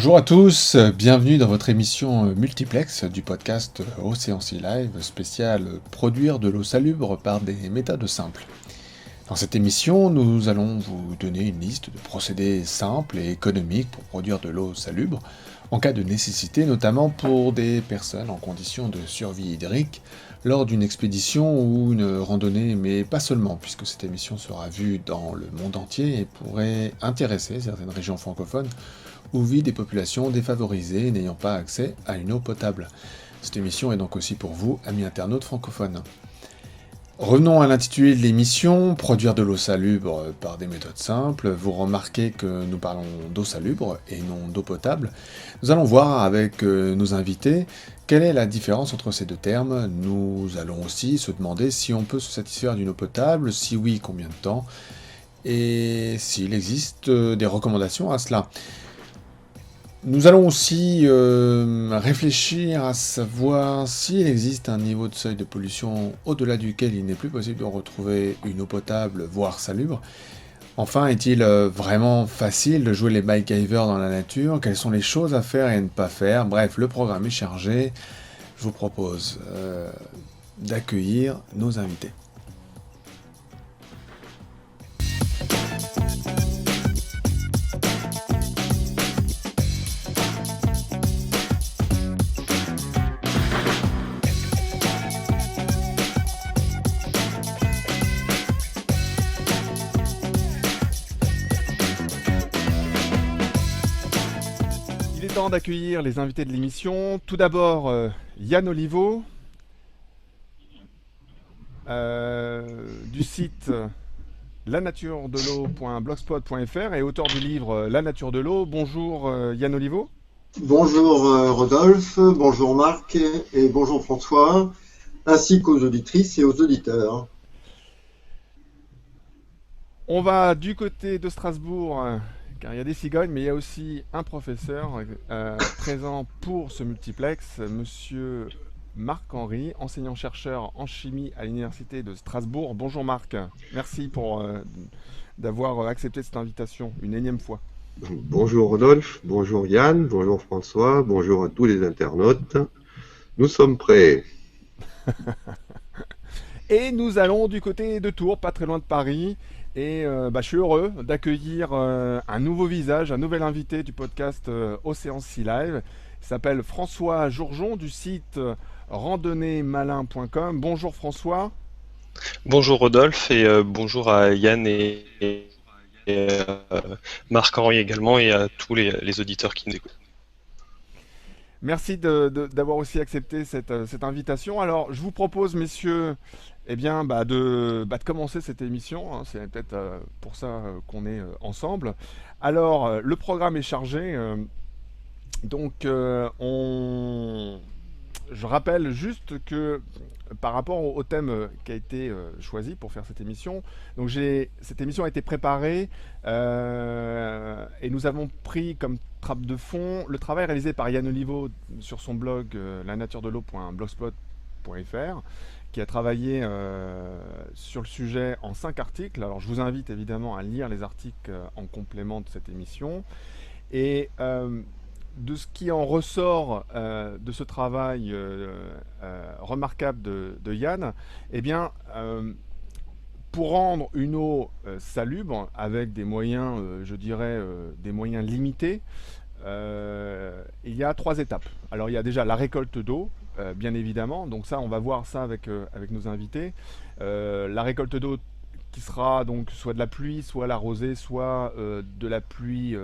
Bonjour à tous, bienvenue dans votre émission multiplex du podcast Océan Sea Live spécial Produire de l'eau salubre par des méthodes simples. Dans cette émission, nous allons vous donner une liste de procédés simples et économiques pour produire de l'eau salubre, en cas de nécessité, notamment pour des personnes en condition de survie hydrique, lors d'une expédition ou une randonnée, mais pas seulement, puisque cette émission sera vue dans le monde entier et pourrait intéresser certaines régions francophones ou vit des populations défavorisées n'ayant pas accès à une eau potable. Cette émission est donc aussi pour vous, amis internautes francophones. Revenons à l'intitulé de l'émission, produire de l'eau salubre par des méthodes simples. Vous remarquez que nous parlons d'eau salubre et non d'eau potable. Nous allons voir avec nos invités quelle est la différence entre ces deux termes. Nous allons aussi se demander si on peut se satisfaire d'une eau potable, si oui, combien de temps, et s'il existe des recommandations à cela. Nous allons aussi réfléchir à savoir s'il existe un niveau de seuil de pollution au-delà duquel il n'est plus possible de retrouver une eau potable, voire salubre. Enfin, est-il vraiment facile de jouer les MacGyver dans la nature? Quelles sont les choses à faire et à ne pas faire? Bref, le programme est chargé. Je vous propose d'accueillir nos invités. Temps d'accueillir les invités de l'émission. Tout d'abord, Yann Oliveau, du site lanaturedel'eau.blogspot.fr et auteur du livre La nature de l'eau. Bonjour Yann Oliveau. Bonjour Rodolphe, bonjour Marc et bonjour François, ainsi qu'aux auditrices et aux auditeurs. On va du côté de Strasbourg, car il y a des cigognes, mais il y a aussi un professeur présent pour ce multiplex, monsieur Marc-Henri, enseignant-chercheur en chimie à l'Université de Strasbourg. Bonjour Marc, merci d'avoir accepté cette invitation une énième fois. Bonjour Rodolphe, bonjour Yann, bonjour François, bonjour à tous les internautes. Nous sommes prêts. Et nous allons du côté de Tours, pas très loin de Paris. Et je suis heureux d'accueillir un nouveau visage, un nouvel invité du podcast Océan Sea Live. Il s'appelle François Jourjon du site randonnéemalin.com. Bonjour François. Bonjour Rodolphe et bonjour à Yann et Marc-Henri également et à tous les auditeurs qui nous écoutent. Merci d'avoir aussi accepté cette invitation. Alors je vous propose messieurs de commencer cette émission, hein. C'est peut-être pour ça qu'on est ensemble. Alors, le programme est chargé, je rappelle juste que par rapport au thème qui a été choisi pour faire cette émission, donc cette émission a été préparée et nous avons pris comme trappe de fond le travail réalisé par Yann Oliveau sur son blog lanaturedel'eau.blogspot.fr, qui a travaillé sur le sujet en 5 articles. Alors je vous invite évidemment à lire les articles en complément de cette émission. Et de ce qui en ressort de ce travail remarquable de Yann, pour rendre une eau salubre avec des moyens, des moyens limités, il y a 3 étapes. Alors il y a déjà la récolte d'eau, bien évidemment, donc ça on va voir ça avec nos invités. La récolte d'eau qui sera donc soit de la pluie, soit la rosée, soit de la pluie,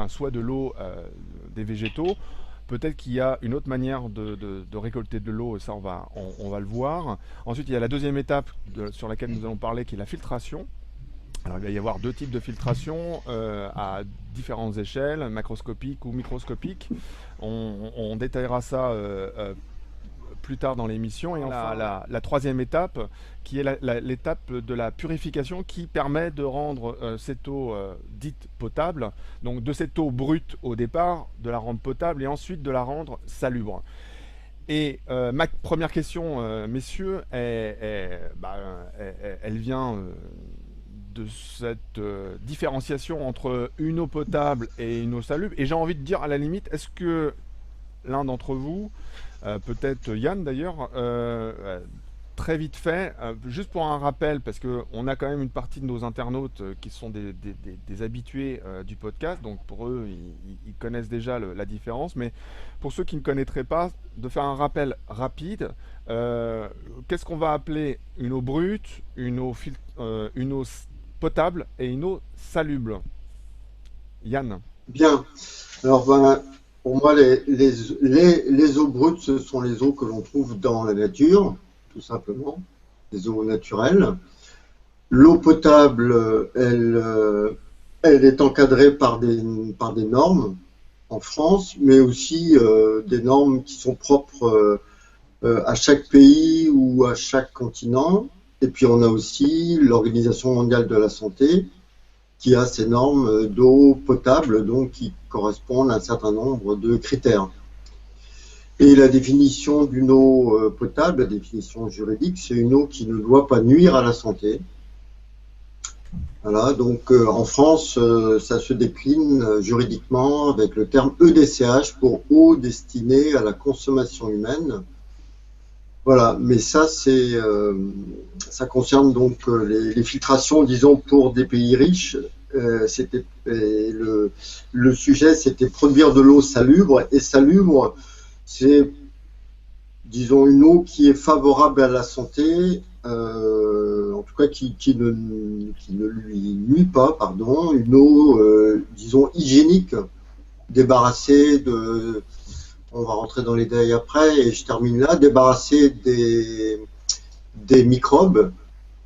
soit de l'eau des végétaux. Peut-être qu'il y a une autre manière de récolter de l'eau, et ça on va le voir. Ensuite il y a la deuxième étape sur laquelle nous allons parler, qui est la filtration. Alors il va y avoir 2 types de filtration à différentes échelles, macroscopiques ou microscopiques. On détaillera ça plus tard dans l'émission. Et enfin la troisième étape, qui est l'étape de la purification, qui permet de rendre cette eau dite potable, donc de cette eau brute au départ, de la rendre potable et ensuite de la rendre salubre. Et ma première question, messieurs, elle vient de cette différenciation entre une eau potable et une eau salubre. Et j'ai envie de dire, à la limite, est-ce que l'un d'entre vous, peut-être Yann d'ailleurs, très vite fait, juste pour un rappel, parce qu'on a quand même une partie de nos internautes qui sont des habitués du podcast, donc pour eux, ils connaissent déjà la différence, mais pour ceux qui ne connaîtraient pas, de faire un rappel rapide, qu'est-ce qu'on va appeler une eau brute, une eau potable et une eau salubre? Yann. Bien. Alors, ben, pour moi, les eaux brutes, ce sont les eaux que l'on trouve dans la nature, tout simplement, des eaux naturelles. L'eau potable, elle est encadrée par des normes en France, mais aussi des normes qui sont propres à chaque pays ou à chaque continent. Et puis on a aussi l'Organisation mondiale de la santé qui a ces normes d'eau potable, donc qui correspondent à un certain nombre de critères. Et la définition d'une eau potable, la définition juridique, c'est une eau qui ne doit pas nuire à la santé. Voilà, donc en France, ça se décline juridiquement avec le terme EDCH pour eau destinée à la consommation humaine. Voilà, mais ça, ça concerne donc les filtrations, disons, pour des pays riches. Le sujet, c'était produire de l'eau salubre. Et salubre, c'est, disons, une eau qui est favorable à la santé, en tout cas qui ne lui nuit pas, pardon. Une eau, disons, hygiénique, débarrassée de... On va rentrer dans les détails après et je termine là. Débarrassée des microbes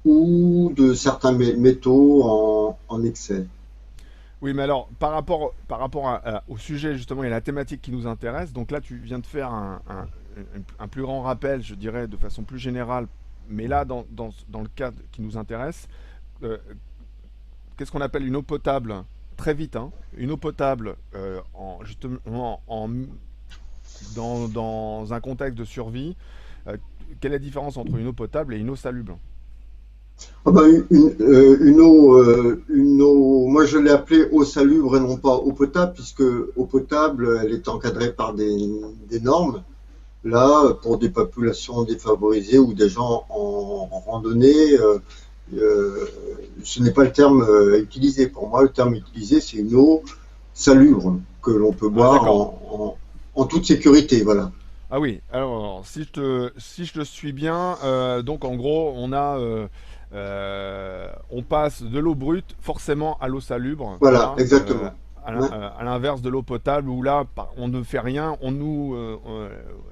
ou de certains métaux en excès. Oui, mais alors, par rapport au sujet justement et à la thématique qui nous intéresse, donc là, tu viens de faire un plus grand rappel, je dirais, de façon plus générale, mais là, dans le cadre qui nous intéresse, qu'est-ce qu'on appelle une eau potable? Très vite, hein, une eau potable, justement, dans un contexte de survie, quelle est la différence entre une eau potable et une eau salubre? Ah ben, une eau, moi je l'ai appelée eau salubre et non pas eau potable, puisque eau potable, elle est encadrée par des normes. Là, pour des populations défavorisées ou des gens en randonnée, ce n'est pas le terme utilisé. Pour moi, le terme utilisé, c'est une eau salubre que l'on peut boire en toute sécurité. Voilà. Ah oui, alors si je te suis bien, donc en gros, on passe de l'eau brute forcément à l'eau salubre. Voilà, exactement. À l'inverse de l'eau potable où là, on ne fait rien,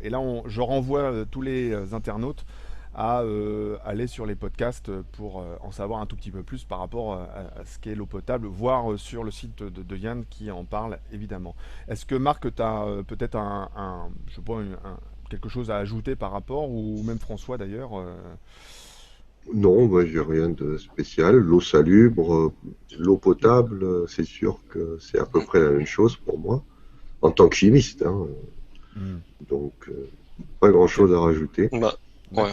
et là, je renvoie tous les internautes à aller sur les podcasts pour en savoir un tout petit peu plus par rapport à ce qu'est l'eau potable, voire sur le site de Yann qui en parle évidemment. Est-ce que Marc, tu as peut-être je sais pas, quelque chose à ajouter par rapport, ou même François d'ailleurs Non, moi j'ai rien de spécial. L'eau salubre, l'eau potable, c'est sûr que c'est à peu près la même chose pour moi, en tant que chimiste. Hein. Donc, pas grand-chose à rajouter. Bah, ouais.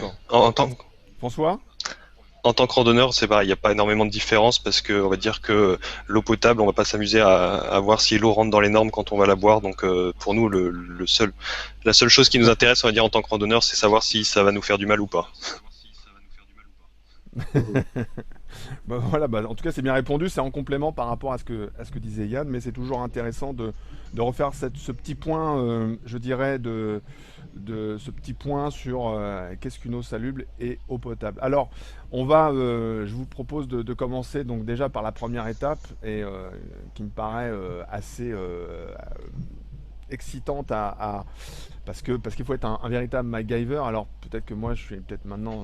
François? En tant que randonneur, c'est pareil, il n'y a pas énormément de différence parce que on va dire que l'eau potable, on va pas s'amuser à voir si l'eau rentre dans les normes quand on va la boire. Donc pour nous, la seule chose qui nous intéresse, on va dire en tant que randonneur, c'est savoir si ça va nous faire du mal ou pas. Bah, voilà, bah, en tout cas c'est bien répondu, c'est en complément par rapport à ce que disait Yann, mais c'est toujours intéressant de refaire ce petit point, je dirais, de ce petit point sur qu'est-ce qu'une eau salubre et eau potable. Alors, je vous propose de commencer donc déjà par la première étape, et qui me paraît assez excitante parce qu'il faut être un véritable MacGyver. Alors peut-être que moi je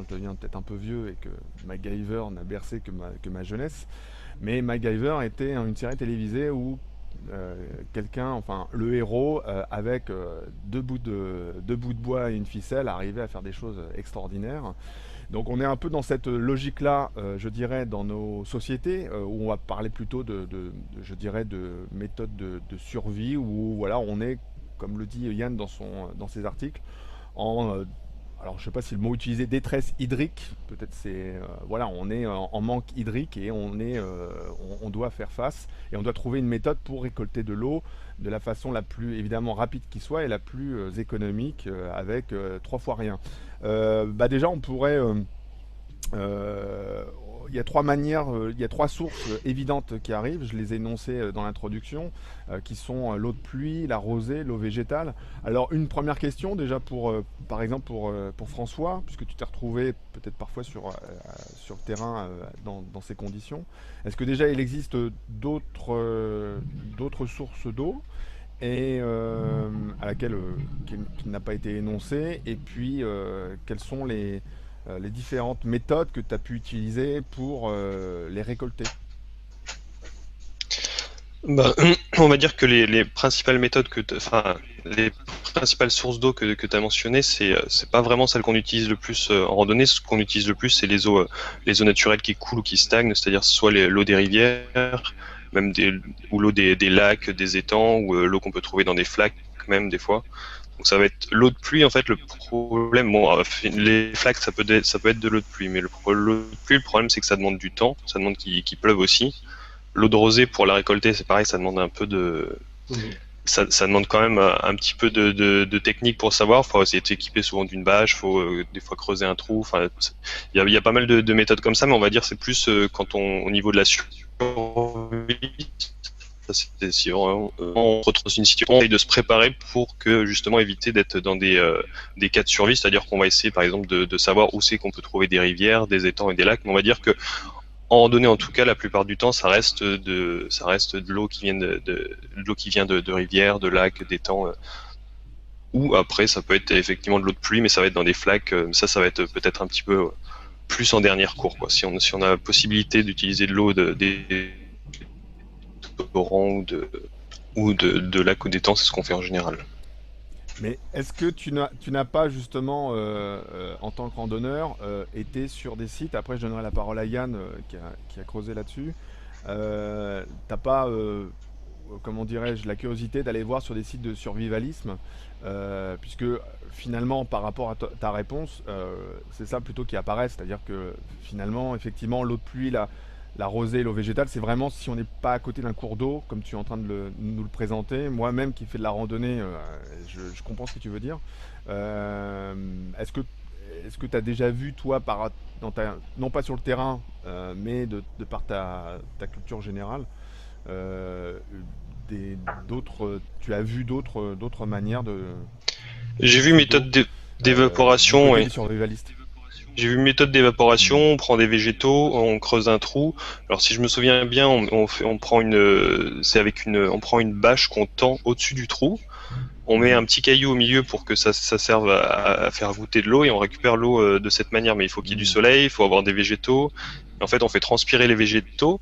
deviens peut-être un peu vieux et que MacGyver n'a bercé que ma jeunesse, mais MacGyver était une série télévisée où le héros avec deux bouts de bois et une ficelle arrivait à faire des choses extraordinaires. Donc on est un peu dans cette logique-là, je dirais, dans nos sociétés, où on va parler plutôt je dirais, de méthodes de survie, où voilà, on est, comme le dit Yann dans ses articles, en alors je sais pas si le mot utilisé, détresse hydrique, peut-être c'est, voilà, on est en manque hydrique et on doit faire face et on doit trouver une méthode pour récolter de l'eau de la façon la plus évidemment rapide qui soit et la plus économique avec 3 fois rien. Bah déjà on pourrait euh, il y a 3 manières, il y a 3 sources évidentes qui arrivent, je les ai énoncées dans l'introduction, qui sont l'eau de pluie, la rosée, l'eau végétale. Alors une première question déjà par exemple pour François, puisque tu t'es retrouvé peut-être parfois sur le terrain dans ces conditions. Est-ce que déjà il existe d'autres sources d'eau et à laquelle qui n'a pas été énoncée, et puis quelles sont les différentes méthodes que tu as pu utiliser pour les récolter. Bah, on va dire que les principales méthodes enfin, les principales sources d'eau que tu as mentionnées, c'est pas vraiment celles qu'on utilise le plus en randonnée. Ce qu'on utilise le plus, c'est les eaux naturelles qui coulent ou qui stagnent, c'est-à-dire soit l'eau des rivières, même ou l'eau des lacs, des étangs, ou l'eau qu'on peut trouver dans des flaques même des fois. Donc ça va être l'eau de pluie. En fait, le problème, bon, les flaques, ça peut être de l'eau de pluie, mais l'eau de pluie, le problème, c'est que ça demande du temps, ça demande qu'il pleuve aussi. L'eau de rosée, pour la récolter, c'est pareil, ça demande un peu de... Ça demande quand même un petit peu de technique pour savoir. Il faut essayer de s'équiper souvent d'une bâche, il faut des fois creuser un trou. Enfin, il y a pas mal de méthodes comme ça, mais on va dire c'est plus quand au niveau de la survie. Si on retrouve dans une situation, on essaye de se préparer pour que justement éviter d'être dans des cas de survie, c'est-à-dire qu'on va essayer par exemple de savoir où c'est qu'on peut trouver des rivières, des étangs et des lacs. Mais on va dire que en randonnée, en tout cas, la plupart du temps, ça reste de l'eau qui vient de rivières, de lacs, d'étangs. Ou après, ça peut être effectivement de l'eau de pluie, mais ça va être dans des flaques. Ça va être peut-être un petit peu plus en dernière cour, quoi. Si on a la possibilité d'utiliser de l'eau des torrents ou de lacs ou d'étangs, c'est ce qu'on fait en général. Mais est-ce que tu n'as pas justement, en tant que randonneur, été sur des sites, après je donnerai la parole à Yann qui a creusé là-dessus, t'as pas, comment dirais-je, la curiosité d'aller voir sur des sites de survivalisme, puisque finalement par rapport à ta réponse, c'est ça plutôt qui apparaît, c'est-à-dire que finalement, effectivement, l'eau de pluie, la rosée, l'eau végétale, c'est vraiment si on n'est pas à côté d'un cours d'eau, comme tu es en train de nous le présenter. Moi-même qui fais de la randonnée, je comprends ce que tu veux dire. Est-ce que tu as déjà vu, toi, non pas sur le terrain, mais de par ta culture générale, tu as vu d'autres manières de... J'ai vu méthode d'évaporation. Ouais. Survivaliste. J'ai vu une méthode d'évaporation, on prend des végétaux, on creuse un trou. Alors si je me souviens bien, on prend on prend une bâche qu'on tend au-dessus du trou. On met un petit caillou au milieu pour que ça serve à faire goûter de l'eau et on récupère l'eau de cette manière. Mais il faut qu'il y ait du soleil, il faut avoir des végétaux. Et en fait, on fait transpirer les végétaux.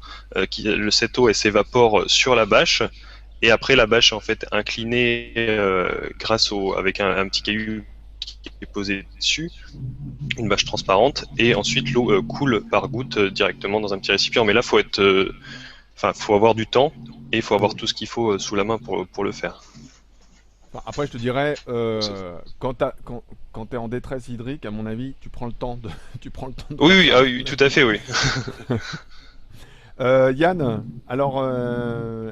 Cette eau, elle s'évapore sur la bâche. Et après, la bâche est en fait inclinée avec un petit caillou qui est posé dessus, une bâche transparente, et ensuite l'eau coule par goutte directement dans un petit récipient. Mais là, faut avoir du temps et il faut avoir tout ce qu'il faut sous la main pour le faire. Après, je te dirais, quand tu es en détresse hydrique, à mon avis, tu prends le temps de. Oui, tout à fait, oui. Yann, alors,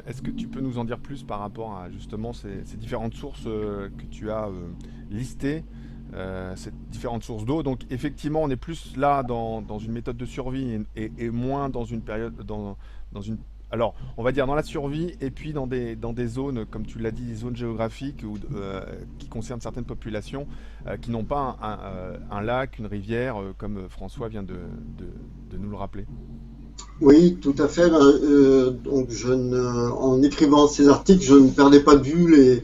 est-ce que tu peux nous en dire plus par rapport à justement ces différentes sources que tu as listées, ces différentes sources d'eau? Donc, effectivement, on est plus là dans une méthode de survie et moins dans une période, dans une. Alors, on va dire dans la survie et puis dans des zones, comme tu l'as dit, des zones géographiques qui concernent certaines populations qui n'ont pas un lac, une rivière, comme François vient de nous le rappeler. Oui, tout à fait. Donc, en écrivant ces articles, je ne perdais pas de vue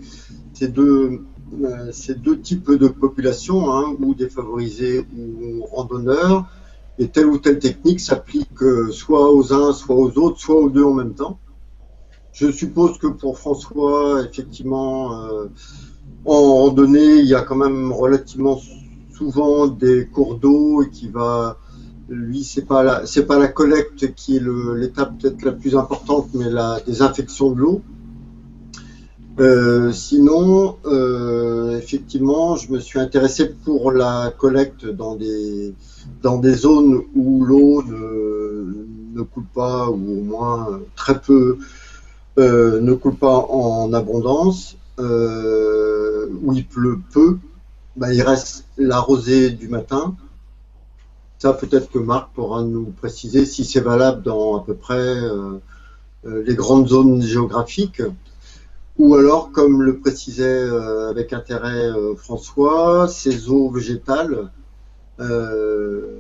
ces deux types de populations, hein, ou défavorisés ou randonneurs. Et telle ou telle technique s'applique soit aux uns, soit aux autres, soit aux deux en même temps. Je suppose que pour François, effectivement, en randonnée, il y a quand même relativement souvent des cours d'eau et lui, c'est pas la collecte qui est l'étape peut-être la plus importante, mais la désinfection de l'eau. Sinon, effectivement, je me suis intéressé pour la collecte dans des zones où l'eau ne coule pas, ou au moins très peu, ne coule pas en abondance, où il pleut peu. Bah, il reste la rosée du matin. Ça, peut-être que Marc pourra nous préciser si c'est valable dans à peu près les grandes zones géographiques. Ou alors, comme le précisait avec intérêt François, ces eaux végétales euh,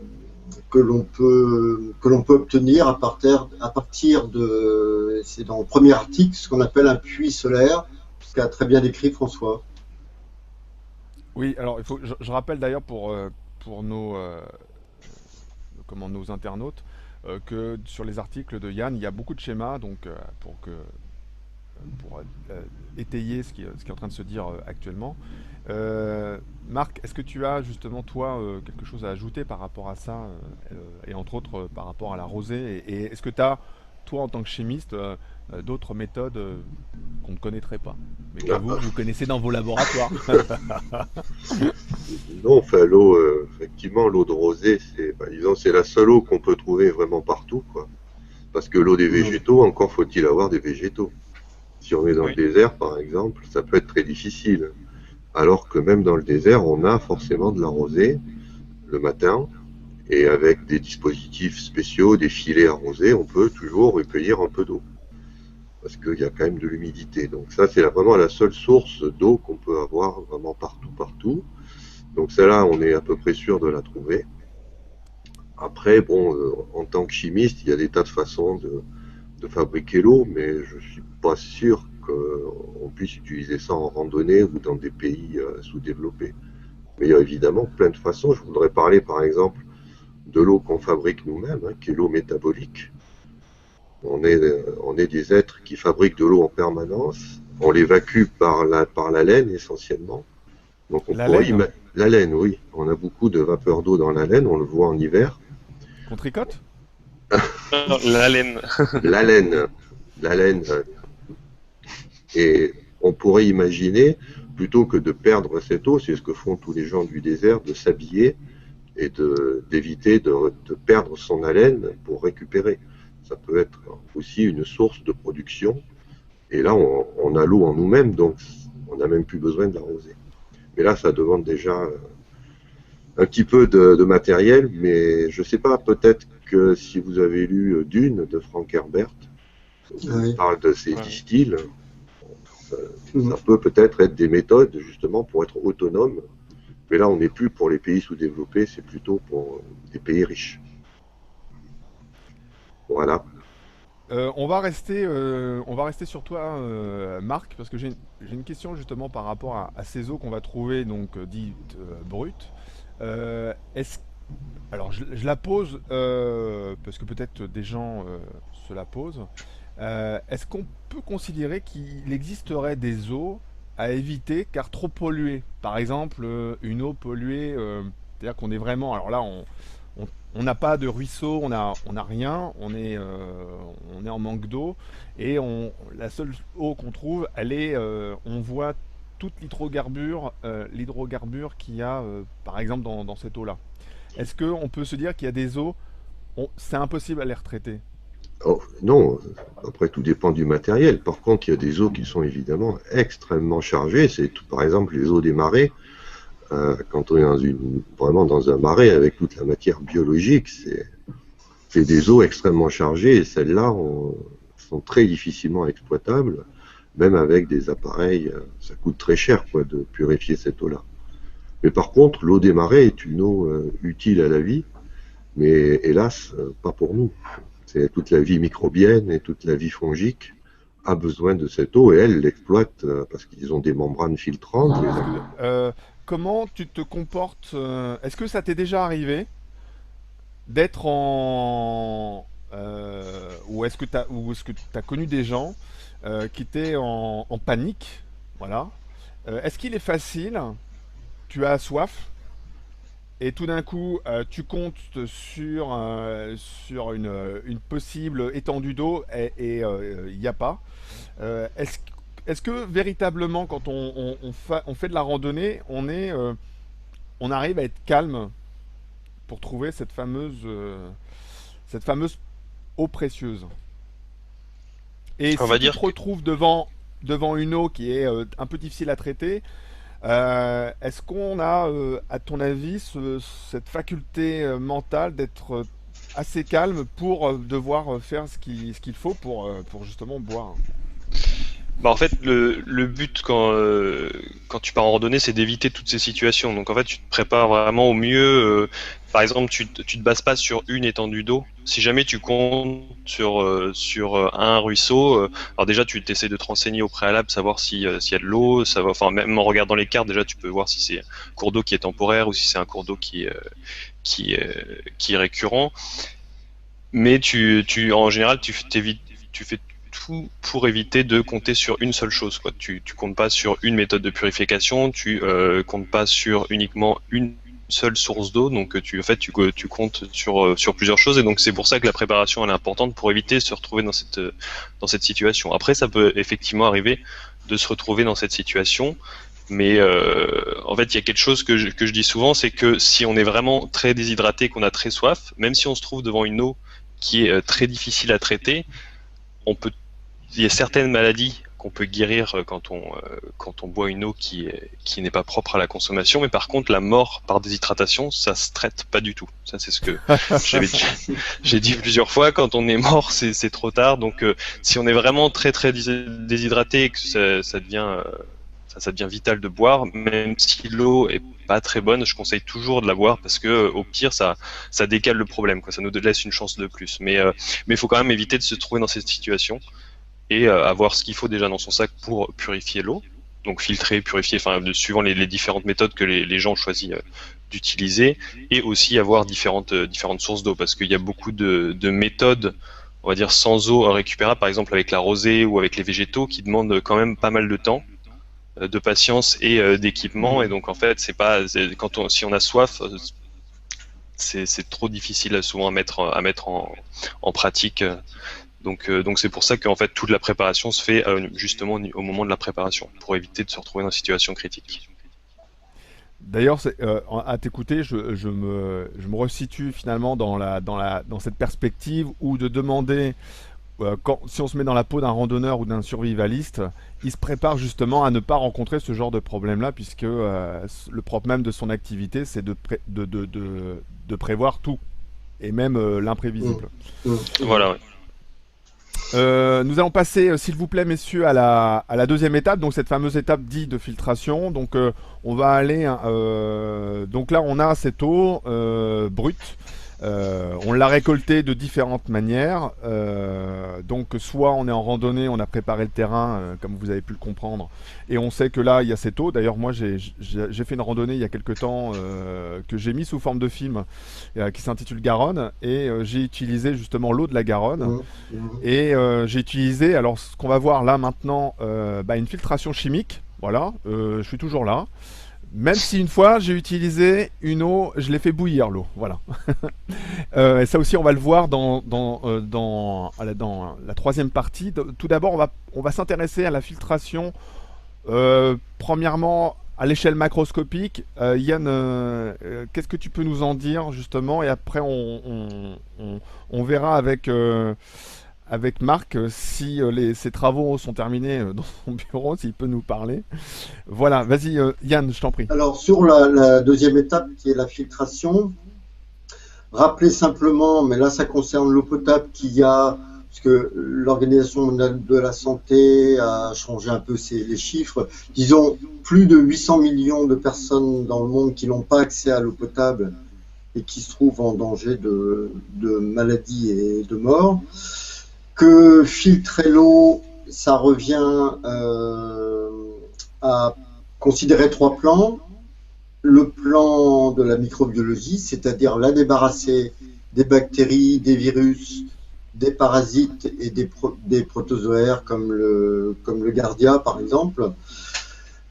que l'on peut obtenir à partir de, c'est dans le premier article, ce qu'on appelle un puits solaire, ce qu'a très bien décrit François. Oui, alors il faut, je rappelle d'ailleurs pour nos internautes que sur les articles de Yann, il y a beaucoup de schémas, donc pour étayer ce qui est en train de se dire actuellement. Marc, est-ce que tu as justement toi quelque chose à ajouter par rapport à ça et entre autres par rapport à la rosée et est-ce que tu as toi en tant que chimiste d'autres méthodes qu'on ne connaîtrait pas mais que vous connaissez dans vos laboratoires? Non, enfin, l'eau, effectivement, l'eau de rosée, disons, c'est la seule eau qu'on peut trouver vraiment partout, quoi. Parce que l'eau des végétaux, encore faut-il avoir des végétaux. Si on est dans le désert, par exemple, ça peut être très difficile. Alors que même dans le désert, on a forcément de la rosée le matin, et avec des dispositifs spéciaux, des filets arrosés, on peut toujours recueillir un peu d'eau. Parce qu'il y a quand même de l'humidité. Donc ça, c'est vraiment la seule source d'eau qu'on peut avoir vraiment partout. Donc celle-là, on est à peu près sûr de la trouver. Après, bon, en tant que chimiste, il y a des tas de façons de fabriquer l'eau, mais je suis pas sûr qu'on puisse utiliser ça en randonnée ou dans des pays sous-développés. Mais il y a évidemment plein de façons. Je voudrais parler par exemple de l'eau qu'on fabrique nous-mêmes, hein, qui est l'eau métabolique. On est des êtres qui fabriquent de l'eau en permanence. On l'évacue par la laine essentiellement. Donc on pourrait la laine, oui. On a beaucoup de vapeur d'eau dans la laine, on le voit en hiver. Qu'on tricote? La laine. La laine. Et on pourrait imaginer, plutôt que de perdre cette eau, c'est ce que font tous les gens du désert, de s'habiller et d'éviter de perdre son haleine pour récupérer. Ça peut être aussi une source de production. Et là, on a l'eau en nous-mêmes, donc on n'a même plus besoin de l'arroser. Mais là, ça demande déjà un petit peu de matériel, mais je ne sais pas, peut-être que si vous avez lu Dune de Frank Herbert, il parle de ces distils, ça peut peut-être être des méthodes justement pour être autonome. Mais là, on n'est plus pour les pays sous-développés, c'est plutôt pour les pays riches. Voilà. On va rester sur toi, Marc, parce que j'ai une question justement par rapport à ces eaux qu'on va trouver donc dites brutes. Alors je la pose parce que peut-être des gens se la posent. Est-ce qu'on peut considérer qu'il existerait des eaux à éviter car trop polluées? Par exemple, une eau polluée, c'est-à-dire qu'on est vraiment. Alors là, on n'a pas de ruisseau, on n'a rien, on est en manque d'eau et la seule eau qu'on trouve, on voit toute l'hydrocarbure qu'il y a par exemple dans cette eau-là. Est-ce qu'on peut se dire qu'il y a des eaux, c'est impossible à les retraiter? Oh, non, après tout dépend du matériel. Par contre, il y a des eaux qui sont évidemment extrêmement chargées. C'est par exemple les eaux des marais. Quand on est vraiment dans un marais avec toute la matière biologique, c'est des eaux extrêmement chargées et celles-là sont très difficilement exploitables, même avec des appareils, ça coûte très cher quoi, de purifier cette eau-là. Mais par contre, l'eau des marais est une eau utile à la vie, mais hélas, pas pour nous. C'est toute la vie microbienne et toute la vie fongique a besoin de cette eau et elle l'exploite parce qu'ils ont des membranes filtrantes. Comment tu te comportes est-ce que ça t'est déjà arrivé d'être ou est-ce que tu as connu des gens qui étaient en panique? Voilà. Est-ce qu'il est facile, tu as soif, et tout d'un coup, tu comptes sur une possible étendue d'eau et il n'y a pas. est-ce que véritablement, quand on fait de la randonnée, on arrive à être calme pour trouver cette fameuse eau précieuse? Et On si va tu dire te que retrouves devant une eau qui est un peu difficile à traiter, est-ce qu'on a, à ton avis, cette faculté mentale d'être assez calme pour devoir faire ce qu'il faut pour justement boire? bah en fait, le but quand tu pars en randonnée, c'est d'éviter toutes ces situations. Donc en fait, tu te prépares vraiment au mieux. Par exemple, tu te bases pas sur une étendue d'eau. Si jamais tu comptes sur un ruisseau, alors déjà tu essaies de te renseigner au préalable, savoir s'il y a de l'eau, enfin même en regardant les cartes, déjà tu peux voir si c'est un cours d'eau qui est temporaire ou si c'est un cours d'eau qui est récurrent. Mais en général, tu fais tout pour éviter de compter sur une seule chose, quoi. Tu comptes pas sur une méthode de purification, tu comptes pas sur uniquement une seule source d'eau, donc tu comptes sur plusieurs choses, et donc c'est pour ça que la préparation elle est importante pour éviter de se retrouver dans cette situation. Après, ça peut effectivement arriver de se retrouver dans cette situation, mais en fait, il y a quelque chose que je dis souvent, c'est que si on est vraiment très déshydraté, qu'on a très soif, même si on se trouve devant une eau qui est très difficile à traiter, il y a certaines maladies qu'on peut guérir quand on boit une eau qui n'est pas propre à la consommation, mais par contre la mort par déshydratation, ça se traite pas du tout. Ça, c'est ce que j'ai dit plusieurs fois. Quand on est mort, c'est trop tard. Donc si on est vraiment très très déshydraté et que ça devient vital de boire, même si l'eau est pas très bonne, je conseille toujours de la boire parce que au pire ça décale le problème, quoi. Ça nous laisse une chance de plus. Mais il faut quand même éviter de se trouver dans cette situation et avoir ce qu'il faut déjà dans son sac pour purifier l'eau, donc filtrer, purifier, enfin suivant les différentes méthodes que les gens ont choisi d'utiliser, et aussi avoir différentes sources d'eau, parce qu'il y a beaucoup de méthodes, on va dire sans eau récupérable, par exemple avec la rosée ou avec les végétaux, qui demandent quand même pas mal de temps, de patience et d'équipement, et donc en fait si on a soif, c'est trop difficile souvent à mettre en pratique. Donc c'est pour ça qu'en fait toute la préparation se fait justement au moment de la préparation, pour éviter de se retrouver dans une situation critique. D'ailleurs, à t'écouter, je me resitue finalement dans cette perspective où de demander, si on se met dans la peau d'un randonneur ou d'un survivaliste, il se prépare justement à ne pas rencontrer ce genre de problème-là, puisque le propre même de son activité, c'est de prévoir tout, et même l'imprévisible. Voilà, ouais. Nous allons passer, s'il vous plaît, messieurs, à la deuxième étape, donc cette fameuse étape dite de filtration. Donc, on va aller. Donc là, on a cette eau brute. On l'a récoltée de différentes manières. Donc, soit on est en randonnée, on a préparé le terrain, comme vous avez pu le comprendre, et on sait que là, il y a cette eau. D'ailleurs, moi, j'ai fait une randonnée il y a quelques temps que j'ai mis sous forme de film qui s'intitule Garonne, et j'ai utilisé justement l'eau de la Garonne. Et j'ai utilisé, alors ce qu'on va voir là maintenant, une filtration chimique. Voilà, je suis toujours là. Même si une fois j'ai utilisé une eau, je l'ai fait bouillir l'eau, voilà. Et ça aussi on va le voir dans la troisième partie. Tout d'abord on va s'intéresser à la filtration, premièrement à l'échelle macroscopique. Yann, qu'est-ce que tu peux nous en dire justement, et après on verra avec Marc, si ses travaux sont terminés dans son bureau, s'il peut nous parler. Voilà, vas-y Yann, je t'en prie. Alors sur la deuxième étape qui est la filtration, rappelez simplement, mais là ça concerne l'eau potable, qu'il y a, parce que l'Organisation mondiale de la santé a changé un peu les chiffres, disons plus de 800 millions de personnes dans le monde qui n'ont pas accès à l'eau potable et qui se trouvent en danger de maladie et de mort. Que filtrer l'eau, ça revient à considérer trois plans. Le plan de la microbiologie, c'est-à-dire la débarrasser des bactéries, des virus, des parasites et des protozoaires comme le Giardia par exemple.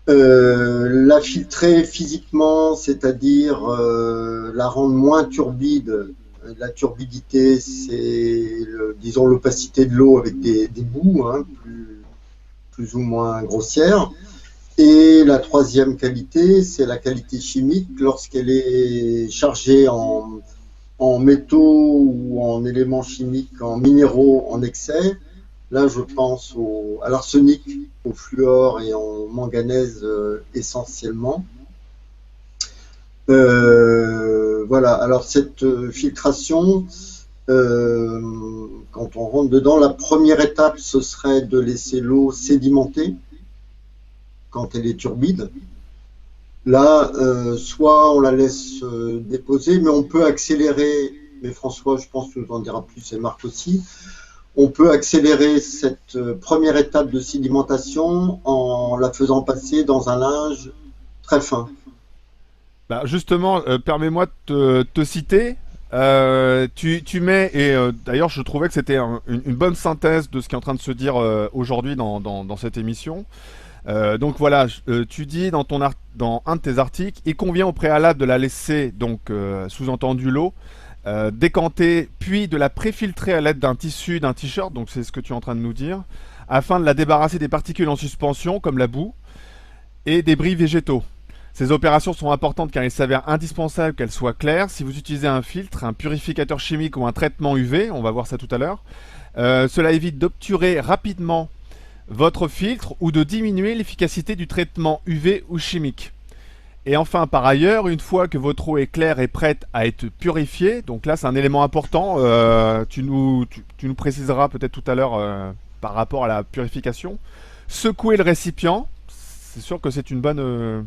La filtrer physiquement, c'est-à-dire la rendre moins turbide. La turbidité, c'est, disons, l'opacité de l'eau avec des bouts, hein, plus ou moins grossière. Et la troisième qualité, c'est la qualité chimique lorsqu'elle est chargée en métaux ou en éléments chimiques, en minéraux en excès. Là, je pense à l'arsenic, au fluor et en manganèse essentiellement. Voilà, alors cette filtration, quand on rentre dedans, la première étape, ce serait de laisser l'eau sédimenter quand elle est turbide. Là, soit on la laisse déposer, mais on peut accélérer, mais François, je pense, nous en dira plus, et Marc aussi, on peut accélérer cette première étape de sédimentation en la faisant passer dans un linge très fin. Bah justement, permets-moi de te citer. Tu mets, et d'ailleurs je trouvais que c'était une bonne synthèse de ce qui est en train de se dire aujourd'hui dans cette émission. Donc voilà, tu dis dans un de tes articles, il convient au préalable de la laisser, donc sous-entendu l'eau, décanter, puis de la préfiltrer à l'aide d'un tissu, d'un t-shirt, donc c'est ce que tu es en train de nous dire, afin de la débarrasser des particules en suspension, comme la boue, et des débris végétaux. Ces opérations sont importantes car il s'avère indispensable qu'elles soient claires. Si vous utilisez un filtre, un purificateur chimique ou un traitement UV, on va voir ça tout à l'heure, cela évite d'obturer rapidement votre filtre ou de diminuer l'efficacité du traitement UV ou chimique. Et enfin, par ailleurs, une fois que votre eau est claire et prête à être purifiée, donc là c'est un élément important, tu nous préciseras peut-être tout à l'heure par rapport à la purification, secouez le récipient, c'est sûr que c'est une bonne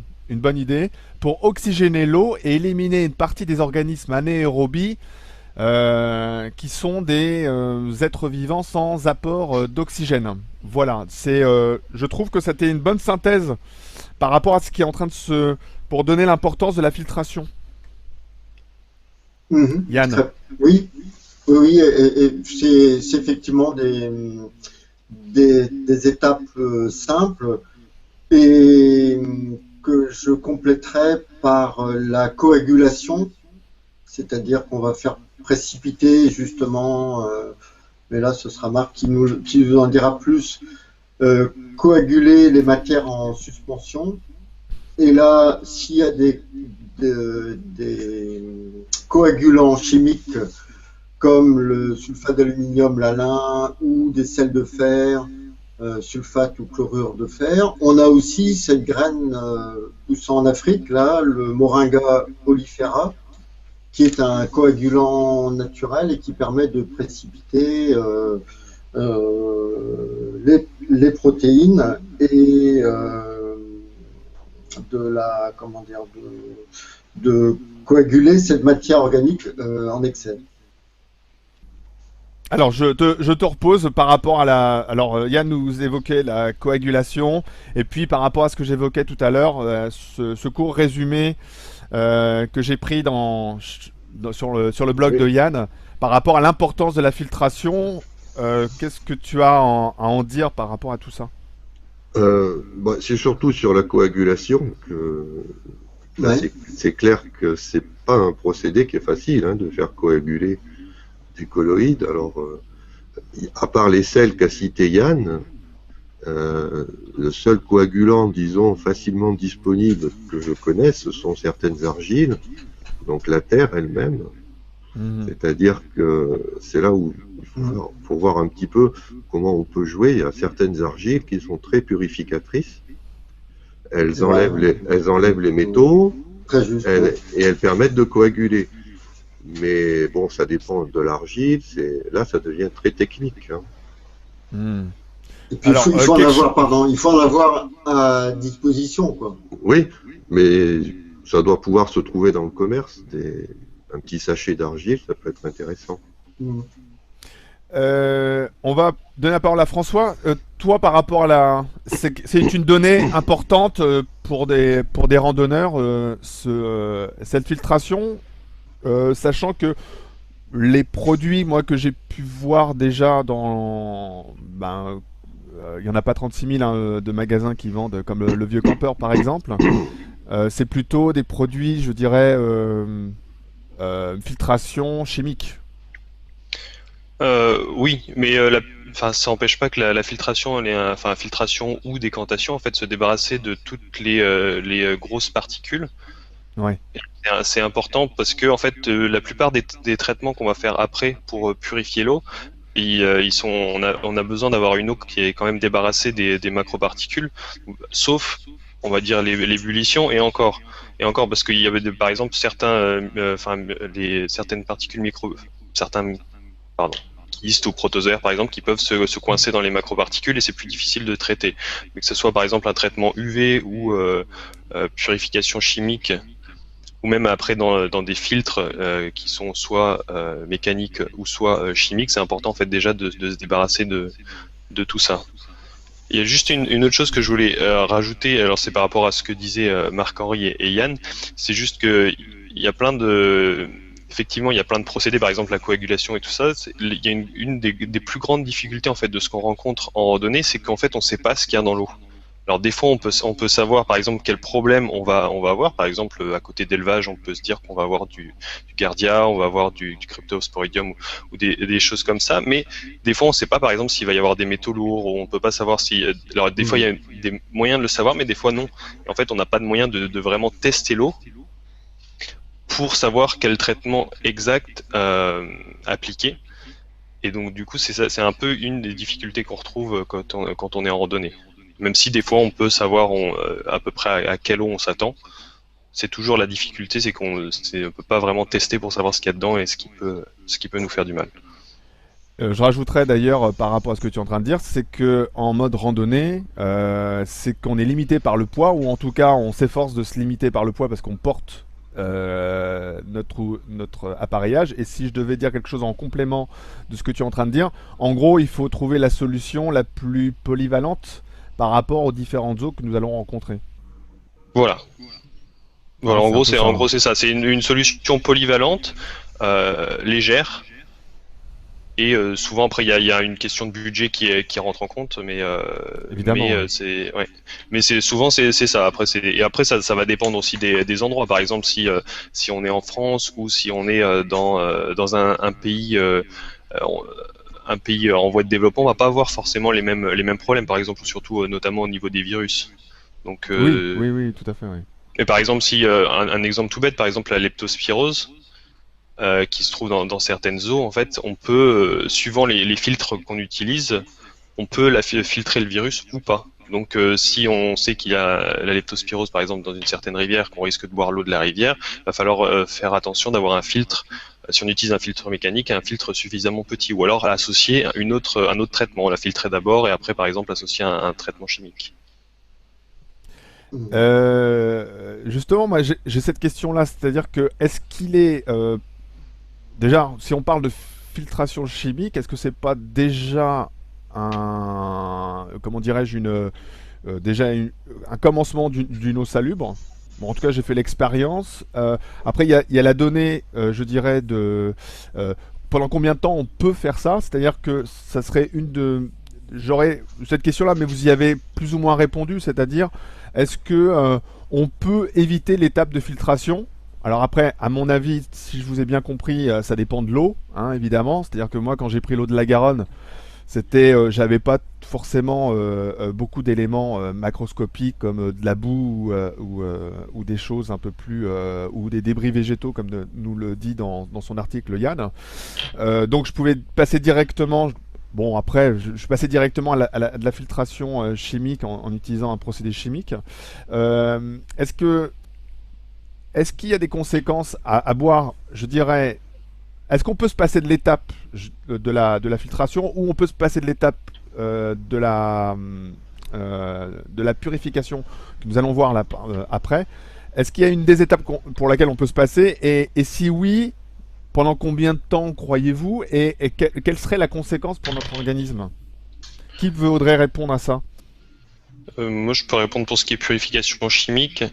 idée, pour oxygéner l'eau et éliminer une partie des organismes anaérobies qui sont des êtres vivants sans apport d'oxygène. Voilà, je trouve que c'était une bonne synthèse par rapport à ce qui est en train de pour donner l'importance de la filtration. Yann. Oui, et c'est effectivement des étapes simples et que je compléterai par la coagulation, c'est-à-dire qu'on va faire précipiter justement, mais là ce sera Marc qui nous en dira plus, coaguler les matières en suspension. Et là, s'il y a des coagulants chimiques comme le sulfate d'aluminium, l'alun, ou des sels de fer, sulfate ou chlorure de fer. On a aussi cette graine poussant en Afrique, là, le Moringa oleifera, qui est un coagulant naturel et qui permet de précipiter les protéines et de coaguler cette matière organique en excès. Alors, je te repose par rapport à Alors, Yann nous évoquait la coagulation, et puis par rapport à ce que j'évoquais tout à l'heure, ce court résumé que j'ai pris sur le blog de Yann, par rapport à l'importance de la filtration, qu'est-ce que tu as à en dire par rapport à tout ça? C'est surtout sur la coagulation que là, c'est clair que c'est pas un procédé qui est facile de faire coaguler des colloïdes. Alors, à part les sels qu'a cité Yann, le seul coagulant, disons, facilement disponible que je connais, ce sont certaines argiles, donc la terre elle-même. C'est-à-dire que c'est là où il faut voir un petit peu comment on peut jouer. Il y a certaines argiles qui sont très purificatrices. Elles enlèvent les métaux et elles permettent de coaguler. Mais bon, ça dépend de l'argile. Là, ça devient très technique. Et puis, il faut en avoir à disposition, quoi. Oui, mais ça doit pouvoir se trouver dans le commerce. Un petit sachet d'argile, ça peut être intéressant. On va donner la parole à François. Toi, par rapport à c'est une donnée importante pour des randonneurs, cette filtration, sachant que les produits, moi, que j'ai pu voir déjà il n'y en a pas 36 000 de magasins qui vendent, comme le Vieux Campeur, par exemple. C'est plutôt des produits, je dirais, filtration chimique. Oui, mais enfin, ça n'empêche pas que la filtration, enfin, filtration ou décantation, en fait, se débarrasser de toutes les grosses particules. Ouais. C'est important parce que en fait, la plupart des traitements qu'on va faire après pour purifier l'eau, on a besoin d'avoir une eau qui est quand même débarrassée des macroparticules, sauf, on va dire, l'ébullition et encore parce qu'il y avait par exemple certaines particules pardon, kyste ou protozoaires par exemple qui peuvent se coincer dans les macroparticules et c'est plus difficile de traiter. Mais que ce soit par exemple un traitement UV ou purification chimique ou même après dans des filtres qui sont soit mécaniques ou soit chimiques, c'est important en fait déjà de se débarrasser de tout ça. Il y a juste une autre chose que je voulais rajouter, alors c'est par rapport à ce que disaient Marc-Henri et Yann, c'est juste que il y a plein de effectivement, il y a plein de procédés, par exemple la coagulation et tout ça. Il y a une des plus grandes difficultés en fait de ce qu'on rencontre en randonnée, c'est qu'en fait on ne sait pas ce qu'il y a dans l'eau. Alors des fois on peut savoir par exemple quel problème on va avoir. Par exemple à côté d'élevage, on peut se dire qu'on va avoir du Giardia, on va avoir du Cryptosporidium ou des choses comme ça. Mais des fois on ne sait pas par exemple s'il va y avoir des métaux lourds ou on peut pas savoir si. Alors des fois il y a des moyens de le savoir, mais des fois non. Et en fait on n'a pas de moyen de vraiment tester l'eau pour savoir quel traitement exact appliquer. Et donc du coup c'est un peu une des difficultés qu'on retrouve quand on est en randonnée. Même si des fois on peut savoir à peu près à quelle eau on s'attend, c'est toujours la difficulté, c'est qu'on ne peut pas vraiment tester pour savoir ce qu'il y a dedans et ce qui peut nous faire du mal. Je rajouterais d'ailleurs par rapport à ce que tu es en train de dire, c'est que en mode randonnée, c'est qu'on est limité par le poids, ou en tout cas on s'efforce de se limiter par le poids parce qu'on porte notre appareillage. Et si je devais dire quelque chose en complément de ce que tu es en train de dire, en gros il faut trouver la solution la plus polyvalente par rapport aux différentes eaux que nous allons rencontrer. Voilà. Voilà, en gros c'est ça, c'est une solution polyvalente, légère. Et souvent après il y a une question de budget qui rentre en compte, mais évidemment. C'est ouais. Mais c'est souvent c'est ça. Après ça va dépendre aussi des endroits. Par exemple si on est en France ou si on est dans un pays en voie de développement, on va pas avoir forcément les mêmes problèmes. Par exemple surtout notamment au niveau des virus. Donc oui, tout à fait. Oui. Et par exemple si un exemple tout bête, par exemple la leptospirose. Qui se trouve dans certaines eaux, en fait, on peut, suivant les filtres qu'on utilise, on peut filtrer le virus ou pas. Donc, si on sait qu'il y a la leptospirose, par exemple, dans une certaine rivière, qu'on risque de boire l'eau de la rivière, il va falloir faire attention d'avoir un filtre, si on utilise un filtre mécanique, un filtre suffisamment petit, ou alors associer un autre traitement, la filtrer d'abord et après, par exemple, associer un traitement chimique. Justement, moi, j'ai cette question-là, c'est-à-dire que est-ce qu'il est déjà, si on parle de filtration chimique, est-ce que c'est pas déjà comment dirais-je, un commencement d'une eau salubre? Bon, en tout cas, j'ai fait l'expérience. Après, il y a la donnée, je dirais, pendant combien de temps on peut faire ça? C'est-à-dire que ça serait j'aurais cette question-là, mais vous y avez plus ou moins répondu, c'est-à-dire, est-ce que on peut éviter l'étape de filtration? Alors après, à mon avis, si je vous ai bien compris, ça dépend de l'eau, hein, évidemment. C'est-à-dire que moi, quand j'ai pris l'eau de la Garonne, j'avais pas forcément beaucoup d'éléments macroscopiques comme de la boue ou des choses un peu plus, ou des débris végétaux, comme nous le dit dans son article Yann. Donc je pouvais passer directement. Bon, après, je passais directement à de la filtration chimique en utilisant un procédé chimique. Est-ce qu'il y a des conséquences à boire, je dirais, est-ce qu'on peut se passer de l'étape de la filtration, ou on peut se passer de l'étape de la purification que nous allons voir là, après? Est-ce qu'il y a une des étapes pour laquelle on peut se passer, et si oui, pendant combien de temps croyez-vous, et quelle serait la conséquence pour notre organisme? Qui voudrait répondre à ça? Moi je peux répondre pour ce qui est purification chimique.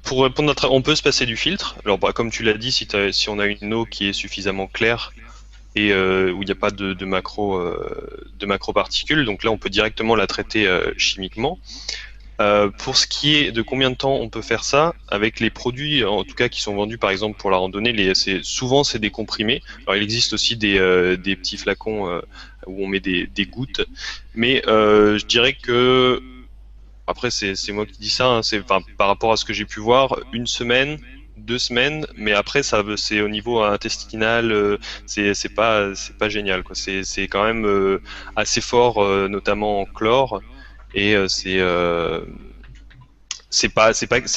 Pour répondre on peut se passer du filtre. Alors comme tu l'as dit, si on a une eau qui est suffisamment claire et où il n'y a pas de macroparticules, donc là on peut directement la traiter chimiquement. Pour ce qui est de combien de temps on peut faire ça, avec les produits en tout cas qui sont vendus par exemple pour la randonnée, souvent c'est des comprimés. Alors il existe aussi des petits flacons où on met des gouttes, mais je dirais que après c'est moi qui dis ça, hein, par rapport à ce que j'ai pu voir, 1 semaine, 2 semaines, mais après c'est au niveau intestinal, c'est pas génial quoi. C'est quand même assez fort, notamment en chlore. Et c'est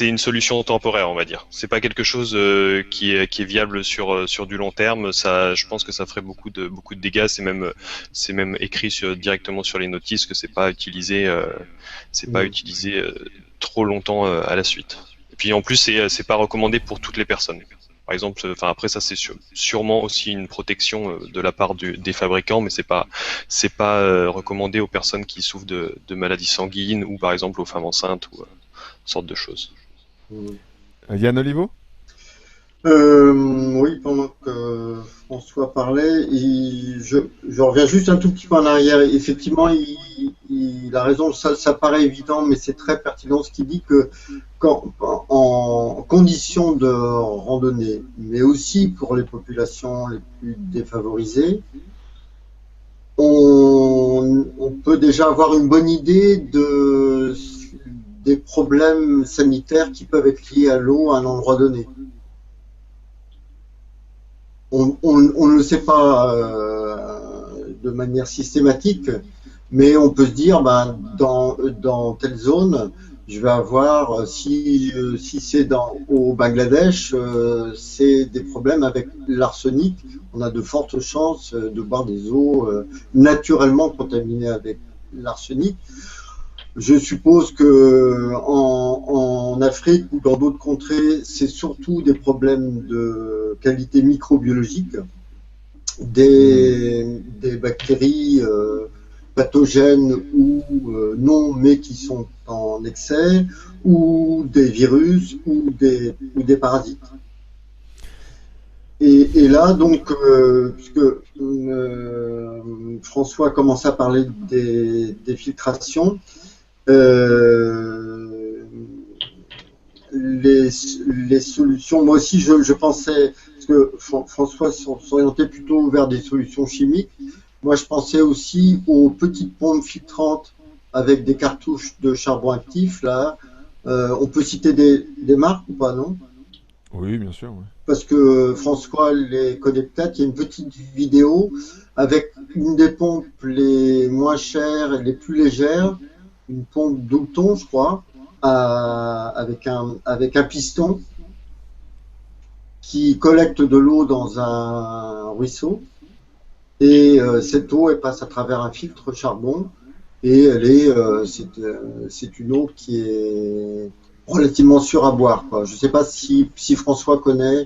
une solution temporaire, on va dire. C'est pas quelque chose qui est viable sur du long terme. Ça, je pense que ça ferait beaucoup de dégâts. C'est même écrit directement sur les notices que c'est pas utilisé trop longtemps à la suite. Et puis en plus c'est pas recommandé pour toutes les personnes. Par exemple, enfin après ça c'est sûrement aussi une protection de la part des fabricants, mais c'est pas recommandé aux personnes qui souffrent de maladies sanguines ou par exemple aux femmes enceintes ou sorte de choses. Yann Olivo? Oui, pendant que François parlait, je reviens juste un tout petit peu en arrière. Effectivement, il a raison, ça paraît évident, mais c'est très pertinent ce qu'il dit que en conditions de randonnée, mais aussi pour les populations les plus défavorisées, on peut déjà avoir une bonne idée des problèmes sanitaires qui peuvent être liés à l'eau à un endroit donné. On ne le sait pas de manière systématique, mais on peut se dire, dans telle zone, je vais avoir, si c'est au Bangladesh, c'est des problèmes avec l'arsenic. On a de fortes chances de boire des eaux naturellement contaminées avec l'arsenic. Je suppose que en Afrique ou dans d'autres contrées, c'est surtout des problèmes de qualité microbiologique, des bactéries pathogènes ou non, mais qui sont en excès, ou des virus ou des parasites. Et là, donc, puisque François commence à parler des filtrations, les solutions, moi aussi je pensais, parce que François s'orientait plutôt vers des solutions chimiques, moi je pensais aussi aux petites pompes filtrantes avec des cartouches de charbon actif, là, on peut citer des marques ou pas, non? Oui, bien sûr. Ouais. Parce que François les connaît peut-être, il y a une petite vidéo avec une des pompes les moins chères et les plus légères, une pompe Doulton, je crois, avec un piston qui collecte de l'eau dans un ruisseau. Et cette eau, elle passe à travers un filtre charbon. Et c'est une eau qui est relativement sûre à boire, quoi. Je ne sais pas si François connaît.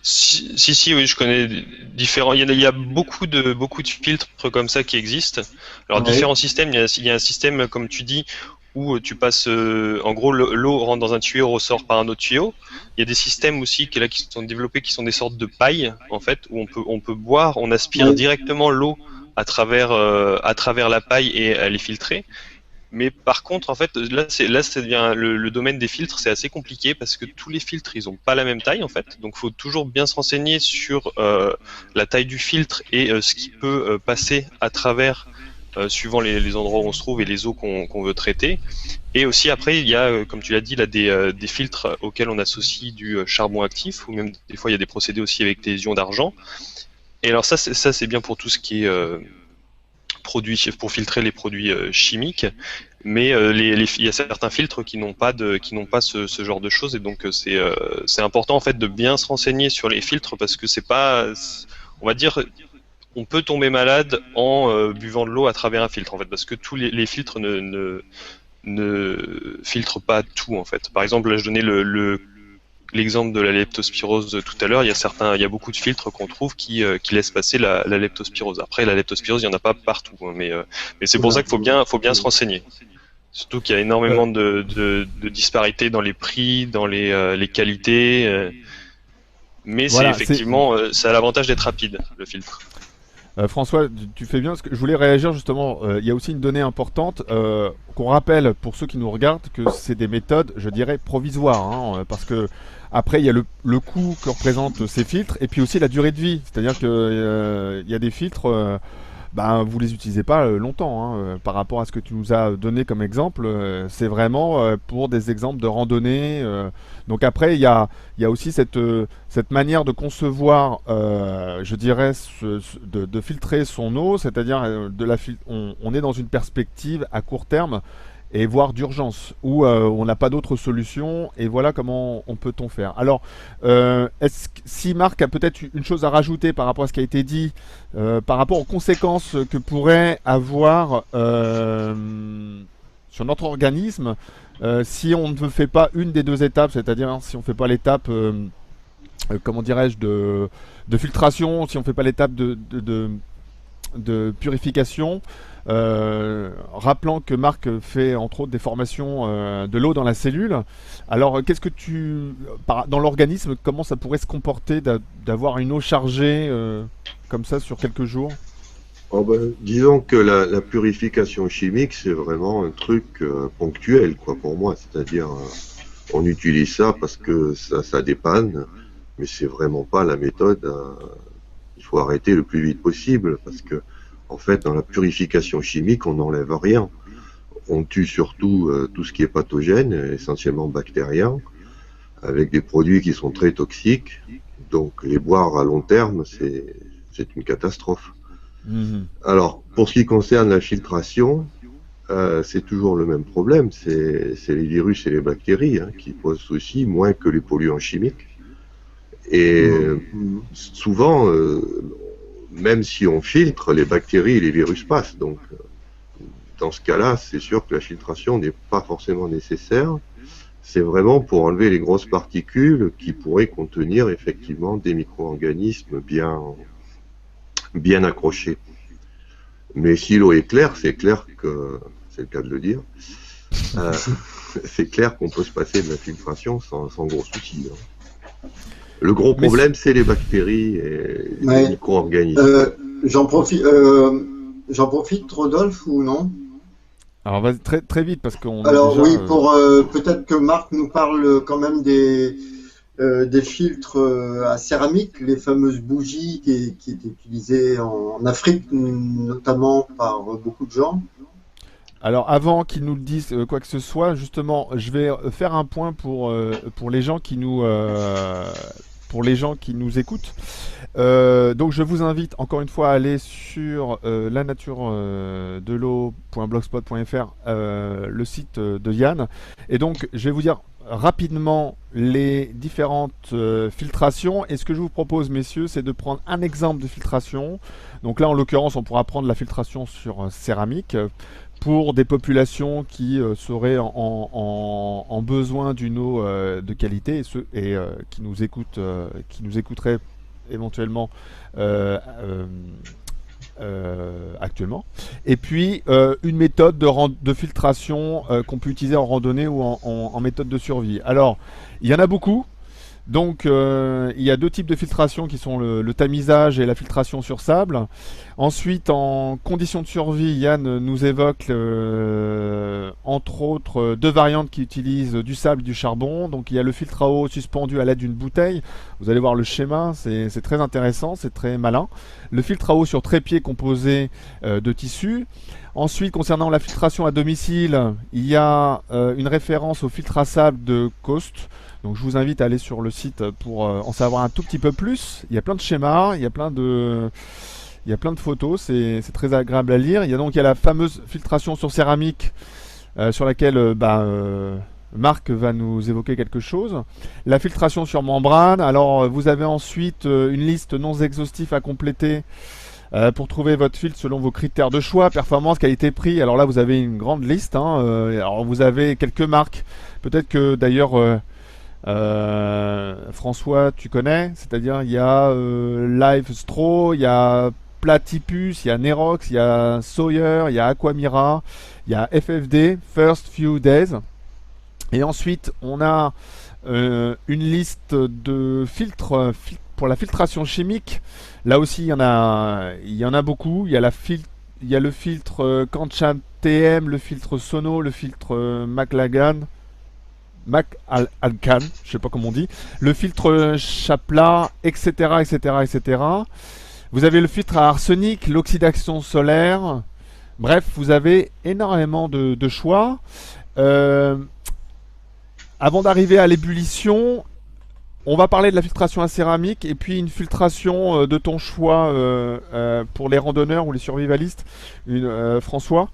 Si, oui, je connais différents. Il y a beaucoup de filtres comme ça qui existent. Alors, Ouais. différents systèmes. Il y a un système, comme tu dis, où tu passes. En gros, l'eau rentre dans un tuyau, ressort par un autre tuyau. Il y a des systèmes aussi qui sont développés, qui sont des sortes de pailles, en fait, où on peut boire, on aspire Ouais. directement l'eau à travers la paille et elle est filtrée. Mais par contre, en fait, là, ça devient le domaine des filtres, c'est assez compliqué parce que tous les filtres, ils ont pas la même taille en fait. Donc, faut toujours bien se renseigner sur la taille du filtre et ce qui peut passer à travers, suivant les endroits où on se trouve et les eaux qu'on veut traiter. Et aussi après, il y a, comme tu l'as dit, là, des filtres auxquels on associe du charbon actif, ou même des fois il y a des procédés aussi avec des ions d'argent. Et alors ça, c'est bien pour tout ce qui est produits, pour filtrer les produits chimiques, mais il y a certains filtres qui n'ont pas ce genre de choses, et donc c'est important en fait de bien se renseigner sur les filtres parce que on va dire, on peut tomber malade en buvant de l'eau à travers un filtre en fait, parce que tous les filtres ne filtrent pas tout en fait. Par exemple, là, je donnais l'exemple de la leptospirose tout à l'heure, il y a beaucoup de filtres qu'on trouve qui laissent passer la leptospirose. Après, la leptospirose, il n'y en a pas partout, hein, mais c'est pour ça qu'il faut bien se renseigner. Surtout qu'il y a énormément de disparités dans les prix, dans les qualités, mais Voilà, effectivement, ça a l'avantage d'être rapide, le filtre. François, tu fais bien, parce que je voulais réagir justement, il y a aussi une donnée importante, qu'on rappelle pour ceux qui nous regardent que c'est des méthodes, je dirais, provisoires, hein, parce que après il y a le coût que représentent ces filtres et puis aussi la durée de vie. C'est-à-dire que il y a des filtres, vous les utilisez pas longtemps, hein, par rapport à ce que tu nous as donné comme exemple. C'est vraiment pour des exemples de randonnée. Donc après il y a aussi cette manière de concevoir, je dirais, de filtrer son eau, c'est-à-dire on est dans une perspective à court terme et voire d'urgence, où on n'a pas d'autre solution, et voilà comment on peut-on faire. Alors, si Marc a peut-être une chose à rajouter par rapport à ce qui a été dit, par rapport aux conséquences que pourrait avoir sur notre organisme, si on ne fait pas une des deux étapes, c'est-à-dire si on ne fait pas l'étape, comment dirais-je, de filtration, si on ne fait pas l'étape de purification, rappelant que Marc fait entre autres des formations de l'eau dans la cellule. Alors qu'est-ce que dans l'organisme, comment ça pourrait se comporter d'avoir une eau chargée comme ça sur quelques jours? Disons que la purification chimique, c'est vraiment un truc ponctuel, quoi, pour moi. C'est-à-dire, on utilise ça parce que ça dépanne, mais c'est vraiment pas la méthode. Il faut arrêter le plus vite possible parce que en fait, dans la purification chimique, on n'enlève rien. On tue surtout tout ce qui est pathogène, essentiellement bactérien, avec des produits qui sont très toxiques. Donc, les boire à long terme, c'est une catastrophe. Alors, pour ce qui concerne la filtration, c'est toujours le même problème. C'est les virus et les bactéries qui posent aussi moins que les polluants chimiques. Et souvent, même si on filtre, les bactéries et les virus passent. Donc, dans ce cas-là, c'est sûr que la filtration n'est pas forcément nécessaire. C'est vraiment pour enlever les grosses particules qui pourraient contenir effectivement des micro-organismes bien accrochés. Mais si l'eau est claire, c'est clair que, c'est le cas de le dire, c'est clair qu'on peut se passer de la filtration sans gros soucis. Le gros problème, c'est les bactéries et les micro-organismes. J'en profite, Rodolphe, ou non? Alors, vas-y très, très vite, parce qu'on Alors, déjà, oui, pour peut-être que Marc nous parle quand même des filtres à céramique, les fameuses bougies qui étaient utilisées en Afrique, notamment par beaucoup de gens. Alors, avant qu'ils nous le disent quoi que ce soit, justement, je vais faire un point pour les gens qui nous écoutent. Donc, je vous invite encore une fois à aller sur lanaturedel'eau.blogspot.fr, le site de Yann. Et donc, je vais vous dire rapidement les différentes filtrations. Et ce que je vous propose, messieurs, c'est de prendre un exemple de filtration. Donc là, en l'occurrence, on pourra prendre la filtration sur céramique pour des populations qui seraient en besoin d'une eau de qualité et qui nous écouteraient éventuellement actuellement. Et puis une méthode de filtration qu'on peut utiliser en randonnée ou en méthode de survie. Alors, il y en a beaucoup. Donc, il y a deux types de filtration qui sont le tamisage et la filtration sur sable. Ensuite, en conditions de survie, Yann nous évoque entre autres deux variantes qui utilisent du sable et du charbon. Donc, il y a le filtre à eau suspendu à l'aide d'une bouteille. Vous allez voir le schéma, c'est très intéressant, c'est très malin. Le filtre à eau sur trépied composé de tissu. Ensuite, concernant la filtration à domicile, il y a une référence au filtre à sable de Coast. Donc je vous invite à aller sur le site pour en savoir un tout petit peu plus. Il y a plein de schémas, il y a plein de photos, c'est très agréable à lire. Il y a la fameuse filtration sur céramique sur laquelle Marc va nous évoquer quelque chose. La filtration sur membrane. Alors vous avez ensuite une liste non exhaustive à compléter pour trouver votre filtre selon vos critères de choix, performance, qualité, prix. Alors là vous avez une grande liste. Alors vous avez quelques marques. Peut-être que d'ailleurs François, tu connais, c'est-à-dire il y a Live Straw, il y a Platypus, il y a Nerox, il y a Sawyer, il y a Aquamira, il y a FFD, First Few Days. Et ensuite, on a une liste de filtres pour la filtration chimique. Là aussi, il y en a beaucoup. Il y a le filtre TM, le filtre Sono, le filtre McLagan, McAlcan, je sais pas comment on dit, le filtre Chapla, etc., etc., etc. Vous avez le filtre à arsenic, l'oxydation solaire. Bref, vous avez énormément de choix. Avant d'arriver à l'ébullition, on va parler de la filtration à céramique et puis une filtration de ton choix pour les randonneurs ou les survivalistes. François,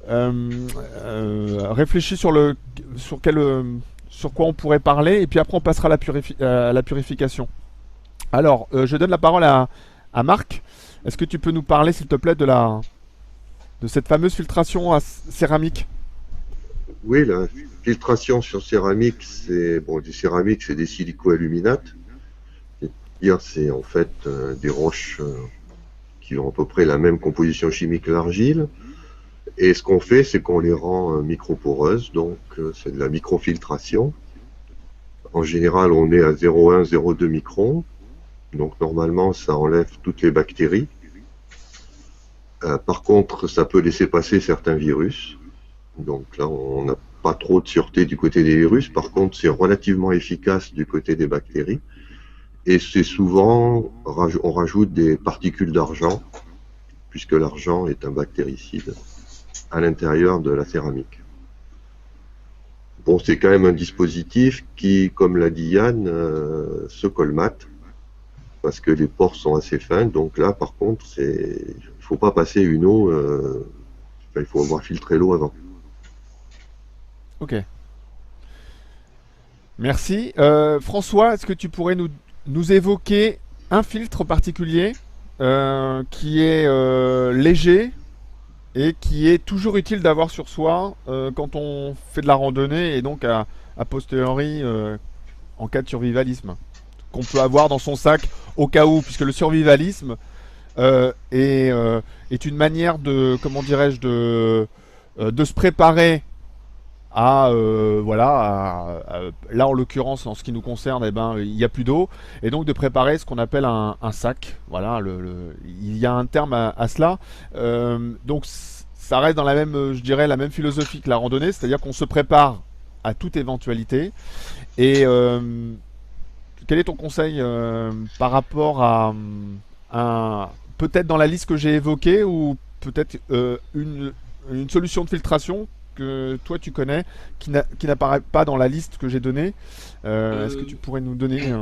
réfléchis sur quoi on pourrait parler et puis après on passera à la purification. Alors, je donne la parole à Marc. Est-ce que tu peux nous parler, s'il te plaît, de cette fameuse filtration à céramique? Oui, la filtration sur céramique, des céramiques, c'est des silico-aluminates. C'est en fait des roches qui ont à peu près la même composition chimique que l'argile. Et ce qu'on fait, c'est qu'on les rend microporeuses, donc c'est de la microfiltration. En général, on est à 0,1, 0,2 microns. Donc normalement, ça enlève toutes les bactéries. Par contre, ça peut laisser passer certains virus. Donc là, on n'a pas trop de sûreté du côté des virus. Par contre, c'est relativement efficace du côté des bactéries. Et c'est souvent, on rajoute des particules d'argent, puisque l'argent est un bactéricide, à l'intérieur de la céramique. Bon, c'est quand même un dispositif qui, comme l'a dit Yann, se colmate, parce que les pores sont assez fins. Donc là, par contre, il faut pas passer une eau, il faut avoir filtré l'eau avant. Ok. Merci. François, est-ce que tu pourrais nous évoquer un filtre particulier qui est léger et qui est toujours utile d'avoir sur soi quand on fait de la randonnée et donc a posteriori en cas de survivalisme, qu'on peut avoir dans son sac au cas où, puisque le survivalisme est une manière de, comment dirais-je, de se préparer là en l'occurrence en ce qui nous concerne, il n'y a plus d'eau et donc de préparer ce qu'on appelle un sac. Voilà, il y a un terme à cela. Donc ça reste dans la même, je dirais, la même philosophie que la randonnée, c'est-à-dire qu'on se prépare à toute éventualité. Et quel est ton conseil par rapport à peut-être dans la liste que j'ai évoquée ou peut-être une solution de filtration que toi tu connais, qui n'apparaît pas dans la liste que j'ai donnée. Est-ce que tu pourrais nous donner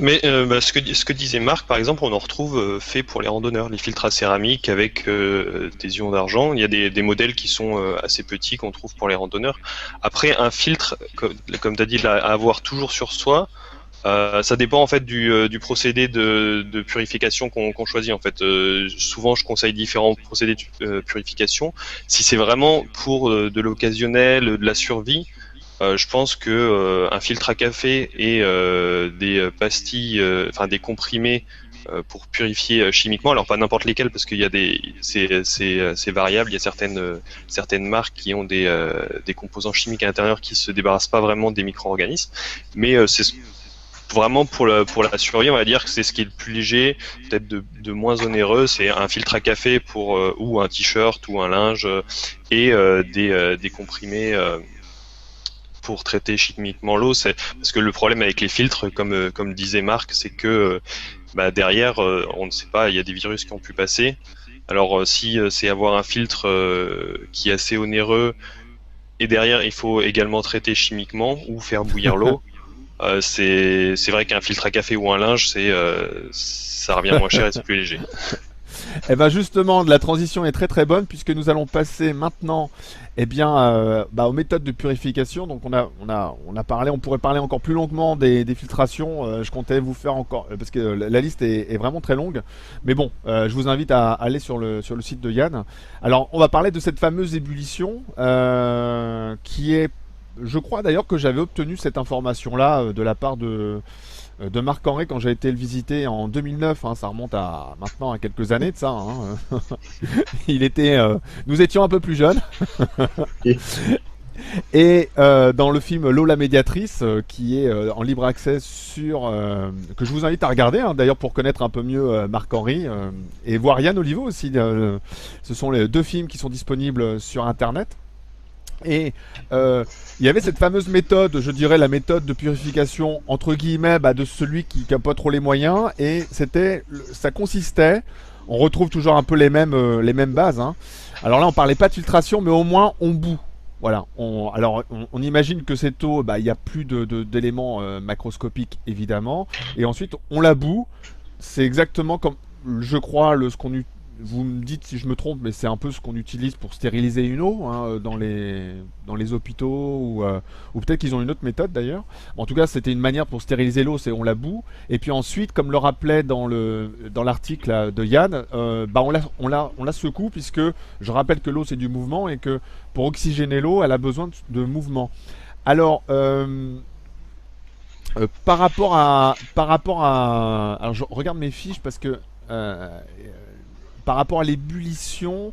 Mais ce que disait Marc, par exemple, on en retrouve fait pour les randonneurs, les filtres à céramique avec des ions d'argent. Il y a des modèles qui sont assez petits qu'on trouve pour les randonneurs. Après, un filtre, comme tu as dit, à avoir toujours sur soi, ça dépend en fait du procédé de purification qu'on choisit en fait. Souvent je conseille différents procédés de purification. Si c'est vraiment pour de l'occasionnel, de la survie, je pense que un filtre à café et des pastilles, des comprimés pour purifier chimiquement, alors pas n'importe lesquels parce qu'il y a c'est variable. Il y a certaines marques qui ont des composants chimiques à l'intérieur qui se débarrassent pas vraiment des micro-organismes, mais c'est vraiment pour la survie, on va dire que c'est ce qui est le plus léger, peut-être de moins onéreux. C'est un filtre à café ou un t-shirt ou un linge et des comprimés pour traiter chimiquement l'eau. Parce que le problème avec les filtres, comme disait Marc, c'est que derrière, on ne sait pas, il y a des virus qui ont pu passer. Alors si c'est avoir un filtre qui est assez onéreux et derrière il faut également traiter chimiquement ou faire bouillir l'eau. C'est vrai qu'un filtre à café ou un linge, ça revient moins cher et c'est plus léger. Eh ben justement, la transition est très très bonne puisque nous allons passer maintenant aux méthodes de purification. Donc on pourrait parler encore plus longuement des filtrations. Je comptais vous faire encore, parce que la liste est vraiment très longue. Mais bon, je vous invite à aller sur le site de Yann. Alors on va parler de cette fameuse ébullition qui est... Je crois d'ailleurs que j'avais obtenu cette information-là de la part de Marc-Henri quand j'ai été le visiter en 2009. Ça remonte à maintenant à quelques années de ça. Nous étions un peu plus jeunes. Et dans le film L'eau la médiatrice, qui est en libre accès que je vous invite à regarder, hein, d'ailleurs pour connaître un peu mieux Marc-Henri et voir Yann Oliveau aussi. Ce sont les deux films qui sont disponibles sur Internet. Et il y avait cette fameuse méthode, je dirais la méthode de purification entre guillemets de celui qui n'a pas trop les moyens. Et ça consistait, on retrouve toujours un peu les mêmes bases. Hein. Alors là, on parlait pas de filtration, mais au moins on bout. Voilà. On imagine que cette eau, il n'y a plus d'éléments macroscopiques évidemment. Et ensuite, on la bout. C'est exactement comme, je crois, vous me dites si je me trompe, mais c'est un peu ce qu'on utilise pour stériliser une eau hein, dans les hôpitaux ou peut-être qu'ils ont une autre méthode d'ailleurs. En tout cas, c'était une manière pour stériliser l'eau, c'est on la bout. Et puis ensuite, comme le rappelait dans l'article de Yann, on la secoue puisque je rappelle que l'eau c'est du mouvement et que pour oxygéner l'eau, elle a besoin de mouvement. Alors par rapport à, alors je regarde mes fiches parce que par rapport à l'ébullition,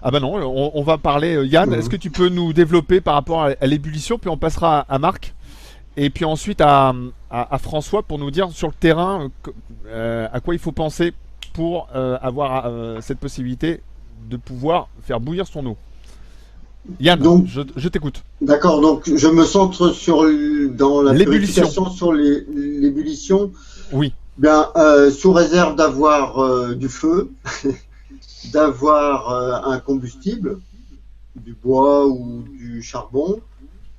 on va parler. Yann, est-ce que tu peux nous développer par rapport à l'ébullition, puis on passera à Marc, et puis ensuite à François pour nous dire sur le terrain à quoi il faut penser pour avoir cette possibilité de pouvoir faire bouillir son eau. Yann, donc, je t'écoute. D'accord, donc je me centre dans la purification sur l'ébullition. Oui. Bien, sous réserve d'avoir du feu, d'avoir un combustible, du bois ou du charbon,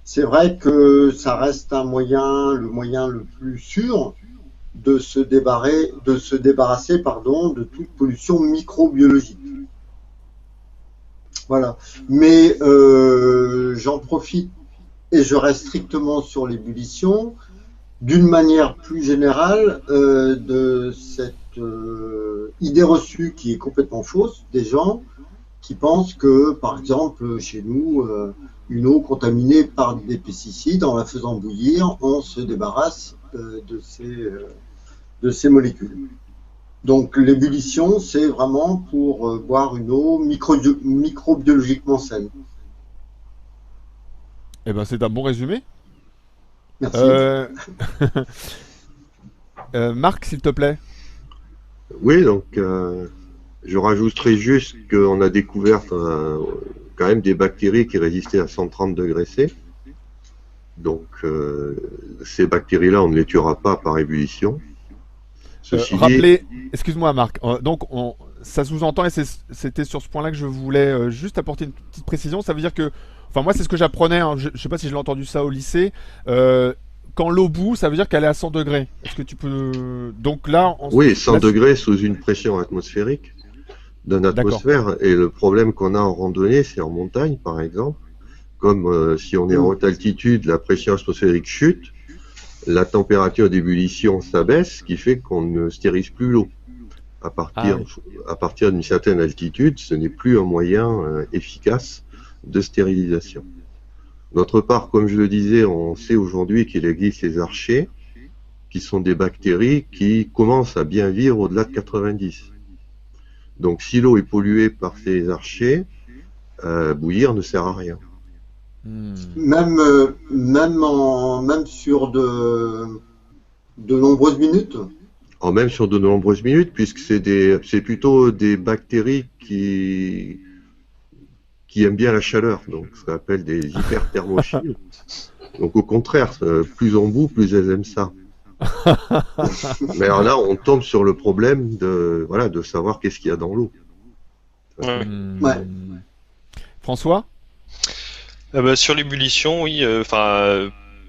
c'est vrai que ça reste le moyen le plus sûr de se débarrasser de toute pollution microbiologique. Voilà. Mais j'en profite et je reste strictement sur l'ébullition. D'une manière plus générale, de cette idée reçue qui est complètement fausse des gens qui pensent que, par exemple, chez nous, une eau contaminée par des pesticides, en la faisant bouillir, on se débarrasse de ces molécules. Donc l'ébullition, c'est vraiment pour boire une eau microbiologiquement saine. Eh ben, c'est un bon résumé. Merci. Marc, s'il te plaît. Oui, donc je rajouterai juste qu'on a découvert quand même des bactéries qui résistaient à 130 degrés C. Donc ces bactéries-là, on ne les tuera pas par ébullition. Excuse-moi Marc, donc ça sous-entend, et c'était sur ce point-là que je voulais juste apporter une petite précision, ça veut dire que, enfin moi c'est ce que j'apprenais, hein, je ne sais pas si je l'ai entendu ça au lycée, quand l'eau bout, ça veut dire qu'elle est à 100 degrés. Est-ce que tu peux... Donc là... Oui, 100 degrés sous une pression atmosphérique d'une atmosphère, et le problème qu'on a en randonnée, c'est en montagne par exemple, comme si on est en haute altitude, la pression atmosphérique chute, la température d'ébullition s'abaisse, ce qui fait qu'on ne stérilise plus l'eau. À partir d'une certaine altitude, ce n'est plus un moyen efficace de stérilisation. D'autre part, comme je le disais, on sait aujourd'hui qu'il existe les archées, qui sont des bactéries qui commencent à bien vivre au-delà de 90. Donc si l'eau est polluée par ces archées, bouillir ne sert à rien. Même sur de nombreuses minutes. Même sur de nombreuses minutes, puisque c'est plutôt des bactéries qui aiment bien la chaleur, donc ce qu'on appelle des hyperthermophiles. Donc au contraire, plus on bout, plus elles aiment ça. Mais alors là, on tombe sur le problème de savoir qu'est-ce qu'il y a dans l'eau. Ouais. François ? Sur l'ébullition, oui.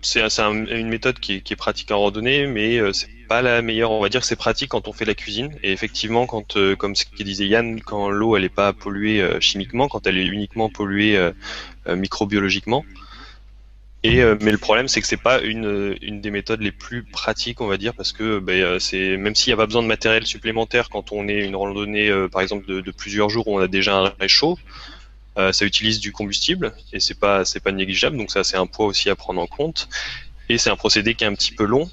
C'est une méthode qui est pratique en randonnée, mais c'est pas la meilleure. On va dire que c'est pratique quand on fait la cuisine. Et effectivement, comme ce que disait Yann, quand l'eau elle est pas polluée chimiquement, quand elle est uniquement polluée microbiologiquement. Mais le problème, c'est que c'est pas une des méthodes les plus pratiques, on va dire, parce que c'est même s'il n'y a pas besoin de matériel supplémentaire quand on est une randonnée, par exemple de plusieurs jours où on a déjà un réchaud. Ça utilise du combustible et c'est pas négligeable, donc ça c'est un poids aussi à prendre en compte, et c'est un procédé qui est un petit peu long,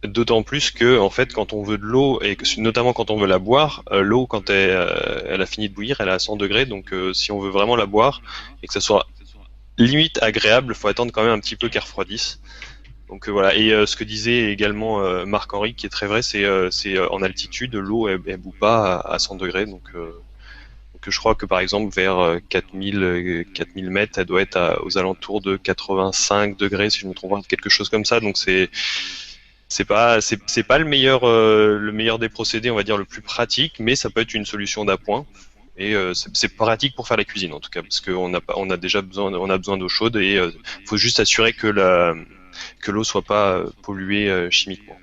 d'autant plus que en fait quand on veut de l'eau, et notamment quand on veut la boire, l'eau quand elle a fini de bouillir, elle est à 100 degrés, donc si on veut vraiment la boire et que ça soit limite agréable, il faut attendre quand même un petit peu qu'elle refroidisse. Donc voilà, et ce que disait également Marc-Henri, qui est très vrai, c'est en altitude, l'eau elle bout pas à 100 degrés, donc je crois que par exemple vers 4000 mètres, elle doit être aux alentours de 85 degrés, si je me trompe pas, quelque chose comme ça, donc c'est pas le meilleur des procédés, on va dire le plus pratique, mais ça peut être une solution d'appoint. Et c'est pratique pour faire la cuisine en tout cas, parce qu'on a déjà besoin d'eau chaude et faut juste assurer que l'eau soit pas polluée chimiquement.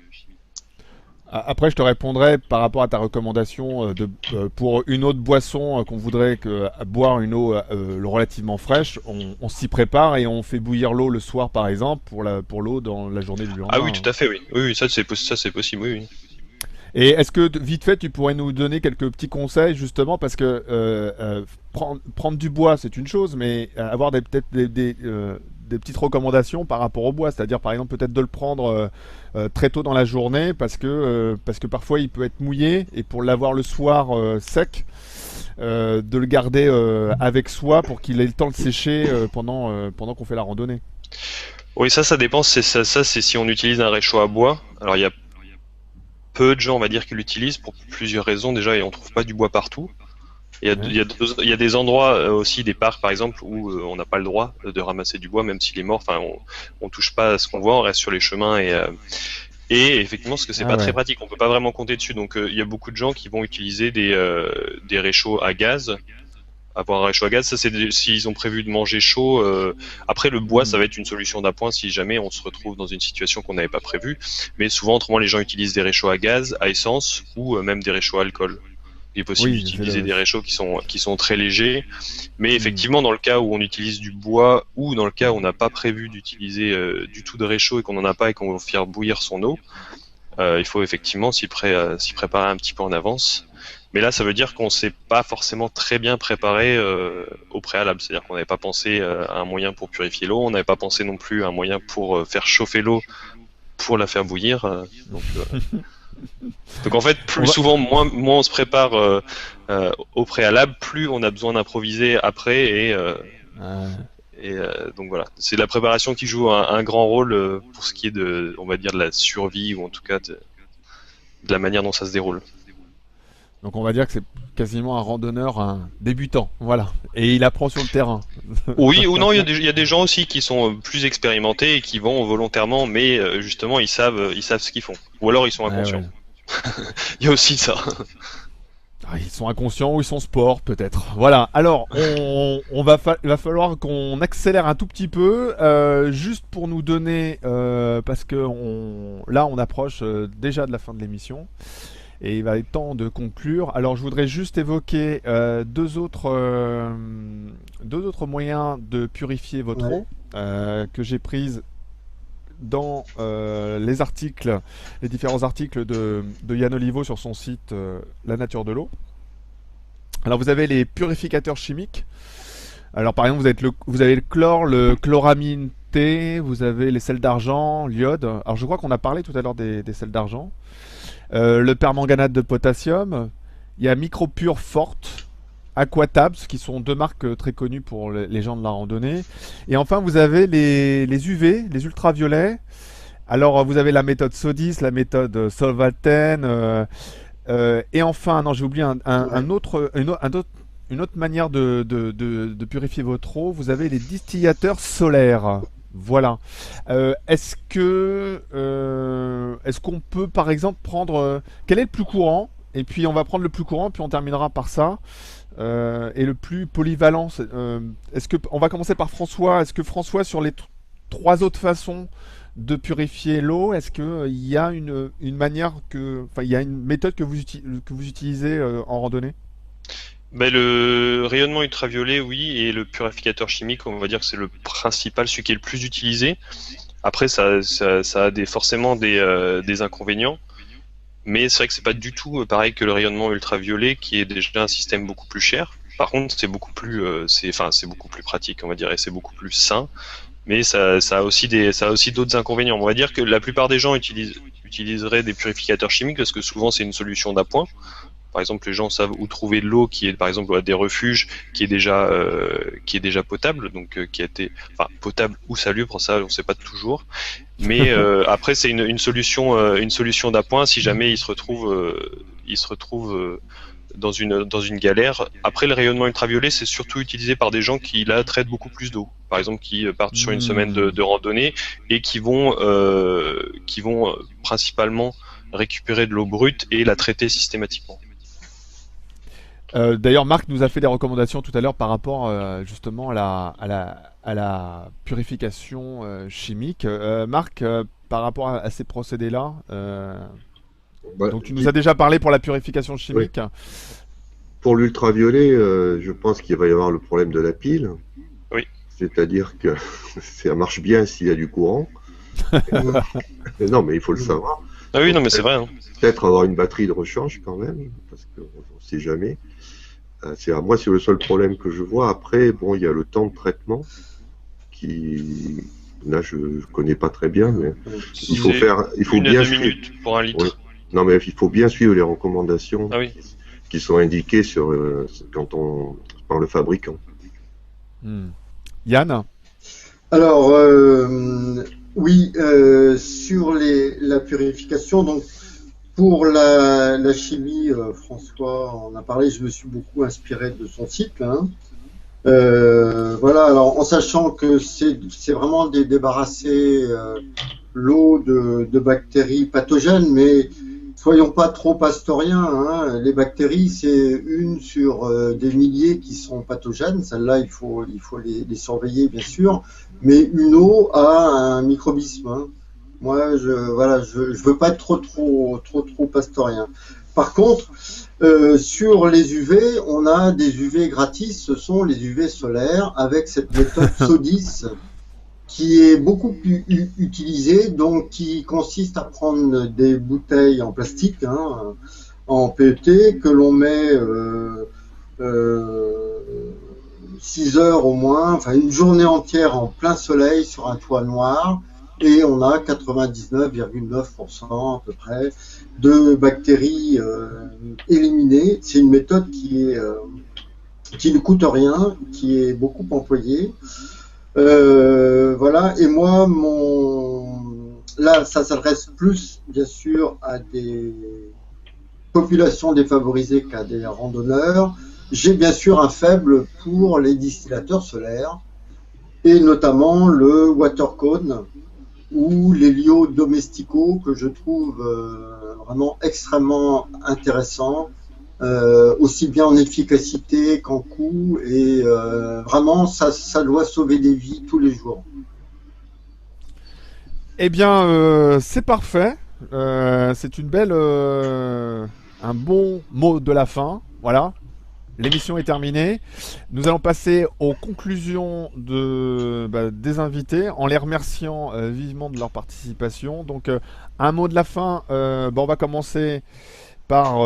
Après, je te répondrai par rapport à ta recommandation pour une autre boisson qu'on voudrait boire une eau relativement fraîche, on s'y prépare et on fait bouillir l'eau le soir par exemple pour l'eau dans la journée du lendemain. Ah oui, tout à fait, oui. Oui, ça c'est possible, oui. Et est-ce que, vite fait, tu pourrais nous donner quelques petits conseils, justement, parce que prendre du bois, c'est une chose, mais avoir peut-être des petites recommandations par rapport au bois, c'est-à-dire, par exemple, peut-être de le prendre très tôt dans la journée, parce que parfois, il peut être mouillé, et pour l'avoir le soir sec, de le garder avec soi pour qu'il ait le temps de sécher pendant qu'on fait la randonnée. Oui, ça dépend, c'est si on utilise un réchaud à bois. Alors, il y a peu de gens, on va dire, qui l'utilisent pour plusieurs raisons. Déjà, on trouve pas du bois partout. Il y a des endroits aussi, des parcs par exemple, où on n'a pas le droit de ramasser du bois, même s'il est mort. Enfin, on touche pas à ce qu'on voit, on reste sur les chemins et effectivement, parce que c'est pas très pratique, on peut pas vraiment compter dessus. Donc, il y a beaucoup de gens qui vont utiliser des réchauds à gaz. Avoir un réchaud à gaz, ça c'est s'ils ont prévu de manger chaud. Après, le bois, ça va être une solution d'appoint si jamais on se retrouve dans une situation qu'on n'avait pas prévue. Mais souvent, autrement, les gens utilisent des réchauds à gaz, à essence ou même des réchauds à alcool. Il est possible d'utiliser des réchauds qui sont très légers, mais effectivement, dans le cas où on utilise du bois ou dans le cas où on n'a pas prévu d'utiliser du tout de réchaud et qu'on n'en a pas et qu'on veut faire bouillir son eau, il faut effectivement s'y préparer un petit peu en avance. Mais là, ça veut dire qu'on s'est pas forcément très bien préparé au préalable. C'est-à-dire qu'on n'avait pas pensé à un moyen pour purifier l'eau, on n'avait pas pensé non plus à un moyen pour faire chauffer l'eau pour la faire bouillir. Donc en fait, plus souvent, moins on se prépare au préalable, plus on a besoin d'improviser après. Donc voilà, c'est la préparation qui joue un grand rôle pour ce qui est on va dire, de la survie ou en tout cas de la manière dont ça se déroule. Donc on va dire que c'est quasiment un randonneur, un débutant, voilà. Et il apprend sur le terrain. Oui ou non, il y a des gens aussi qui sont plus expérimentés et qui vont volontairement, mais justement ils savent ce qu'ils font. Ou alors ils sont inconscients. Ouais. Il y a aussi ça. Ils sont inconscients ou ils sont sport peut-être. Voilà. Alors il va falloir qu'on accélère un tout petit peu, juste pour nous donner, parce que là on approche déjà de la fin de l'émission. Et il va être temps de conclure. Alors je voudrais juste évoquer deux autres moyens de purifier votre eau que j'ai prises dans les différents articles de Yann Olivo sur son site La Nature de l'eau. Alors vous avez les purificateurs chimiques. Alors par exemple vous avez le chlore, le chloramine T, vous avez les sels d'argent, l'iode. Alors je crois qu'on a parlé tout à l'heure des sels d'argent. Le permanganate de potassium, il y a Micropure Forte, Aquatabs, qui sont deux marques très connues pour les gens de la randonnée. Et enfin, vous avez les UV, les ultraviolets. Alors, vous avez la méthode SODIS, la méthode Solvaten. Et enfin, non, j'ai oublié une autre manière de purifier votre eau. Vous avez les distillateurs solaires. Voilà. Est-ce qu'on peut par exemple prendre quel est le plus courant, et puis on va prendre le plus courant puis on terminera par ça, et le plus polyvalent, est-ce que on va commencer par François. Est-ce que François, sur les trois autres façons de purifier l'eau, est-ce que il y a une manière il y a une méthode que vous utilisez en randonnée? Le rayonnement ultraviolet, oui, et le purificateur chimique, on va dire que c'est le principal, celui qui est le plus utilisé. Après, ça a forcément des inconvénients, mais c'est vrai que c'est pas du tout pareil que le rayonnement ultraviolet, qui est déjà un système beaucoup plus cher. Par contre, c'est beaucoup plus pratique, on va dire, et c'est beaucoup plus sain. Mais ça a aussi d'autres inconvénients. On va dire que la plupart des gens utiliseraient des purificateurs chimiques parce que souvent c'est une solution d'appoint. par exemple, les gens savent où trouver de l'eau qui est, par exemple, à des refuges, qui est déjà potable, donc qui a été, enfin, potable ou salubre, ça, on ne sait pas toujours. Mais après, c'est une solution d'appoint si jamais il se retrouve dans une galère. Après, le rayonnement ultraviolet, c'est surtout utilisé par des gens qui là traitent beaucoup plus d'eau. Par exemple, qui partent sur une semaine de randonnée et qui vont principalement récupérer de l'eau brute et la traiter systématiquement. D'ailleurs, Marc nous a fait des recommandations tout à l'heure par rapport justement à la purification chimique. Marc, par rapport à ces procédés-là, donc tu nous as déjà parlé pour la purification chimique. Oui. Pour l'ultraviolet, je pense qu'il va y avoir le problème de la pile. Oui. C'est-à-dire que ça marche bien s'il y a du courant. Non, mais il faut le savoir. Ah oui, non, mais c'est vrai. Hein. Peut-être avoir une batterie de rechange quand même, parce qu'on ne sait jamais. Moi, c'est le seul problème que je vois. Après, bon, il y a le temps de traitement qui, là, je connais pas très bien, mais il faut bien 2 minutes pour 1 litre. Oui. Non, mais il faut bien suivre les recommandations qui sont indiquées par le fabricant. Yann? Alors, oui, sur la purification, donc pour la chimie, François en a parlé, je me suis beaucoup inspiré de son cycle. Hein. Voilà, alors en sachant que c'est vraiment débarrasser l'eau de bactéries pathogènes, mais soyons pas trop pastoriens. Hein. Les bactéries, c'est une sur des milliers qui sont pathogènes. Celles-là, il faut les surveiller, bien sûr. Mais une eau a un microbisme. Hein. Moi, je veux pas être trop pastorien. Par contre, sur les UV, on a des UV gratis. Ce sont les UV solaires avec cette méthode SODIS qui est beaucoup plus utilisée, donc qui consiste à prendre des bouteilles en plastique, hein, en PET, que l'on met 6 heures au moins, enfin une journée entière en plein soleil sur un toit noir, et on a 99,9% à peu près de bactéries éliminées. C'est une méthode qui ne coûte rien, qui est beaucoup employée. Voilà, et moi, là, ça s'adresse plus, bien sûr, à des populations défavorisées qu'à des randonneurs. J'ai bien sûr un faible pour les distillateurs solaires, et notamment le Watercone ou l'Helio Domestico, que je trouve vraiment extrêmement intéressant, aussi bien en efficacité qu'en coût, et vraiment ça doit sauver des vies tous les jours. Eh bien, c'est parfait. C'est un bon mot de la fin. Voilà. L'émission est terminée. Nous allons passer aux conclusions des invités en les remerciant vivement de leur participation. Donc, un mot de la fin. On va commencer par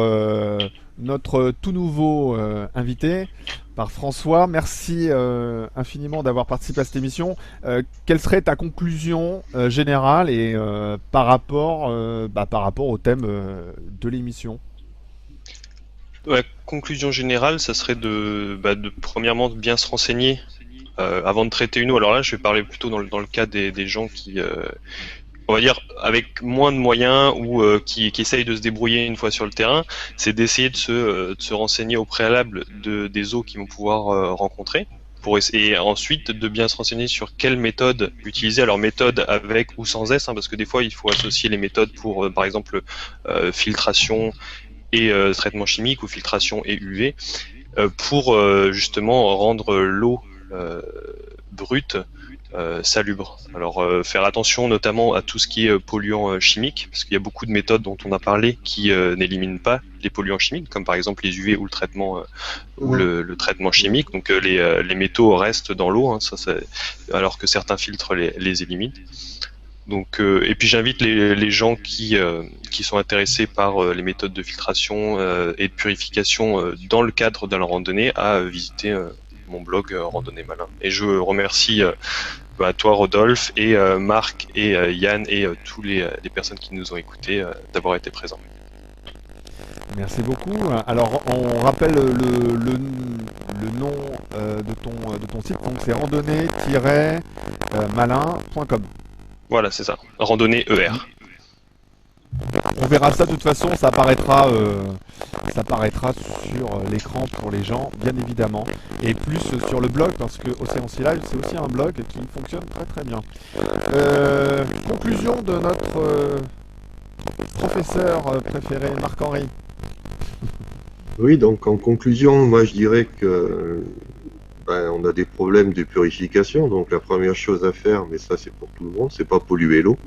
notre tout nouveau invité, par François. Merci infiniment d'avoir participé à cette émission. Quelle serait ta conclusion générale et par rapport au thème de l'émission? La conclusion générale, ça serait de premièrement de bien se renseigner avant de traiter une eau. Alors là, je vais parler plutôt dans le cas des gens qui, on va dire, avec moins de moyens ou qui essayent de se débrouiller une fois sur le terrain, c'est d'essayer de se renseigner au préalable des eaux qu'ils vont pouvoir rencontrer. Et ensuite de bien se renseigner sur quelle méthode utiliser. Alors méthode avec ou sans S, hein, parce que des fois il faut associer les méthodes pour par exemple filtration et traitement chimique ou filtration et UV pour justement rendre l'eau brute salubre. Alors faire attention notamment à tout ce qui est polluants chimiques, parce qu'il y a beaucoup de méthodes dont on a parlé qui n'éliminent pas les polluants chimiques, comme par exemple les UV ou le traitement ou le traitement chimique. Donc les métaux restent dans l'eau, hein, alors que certains filtres les éliminent. Donc, et puis j'invite les gens qui sont intéressés par les méthodes de filtration et de purification dans le cadre de la randonnée à visiter mon blog Randonnée Malin. Et je remercie à toi Rodolphe et Marc et Yann et tous les personnes qui nous ont écoutés d'avoir été présents. Merci beaucoup. Alors, on rappelle le nom de ton site, donc c'est randonnée-malin.com. Voilà, c'est ça. Randonnée ER. On verra ça de toute façon, ça apparaîtra sur l'écran pour les gens, bien évidemment, et plus sur le blog, parce que Océan Sea Live, c'est aussi un blog qui fonctionne très très bien. Conclusion de notre professeur préféré, Marc-Henri. Oui, donc en conclusion, moi je dirais que on a des problèmes de purification. Donc la première chose à faire, mais ça c'est pour tout le monde, c'est pas polluer l'eau.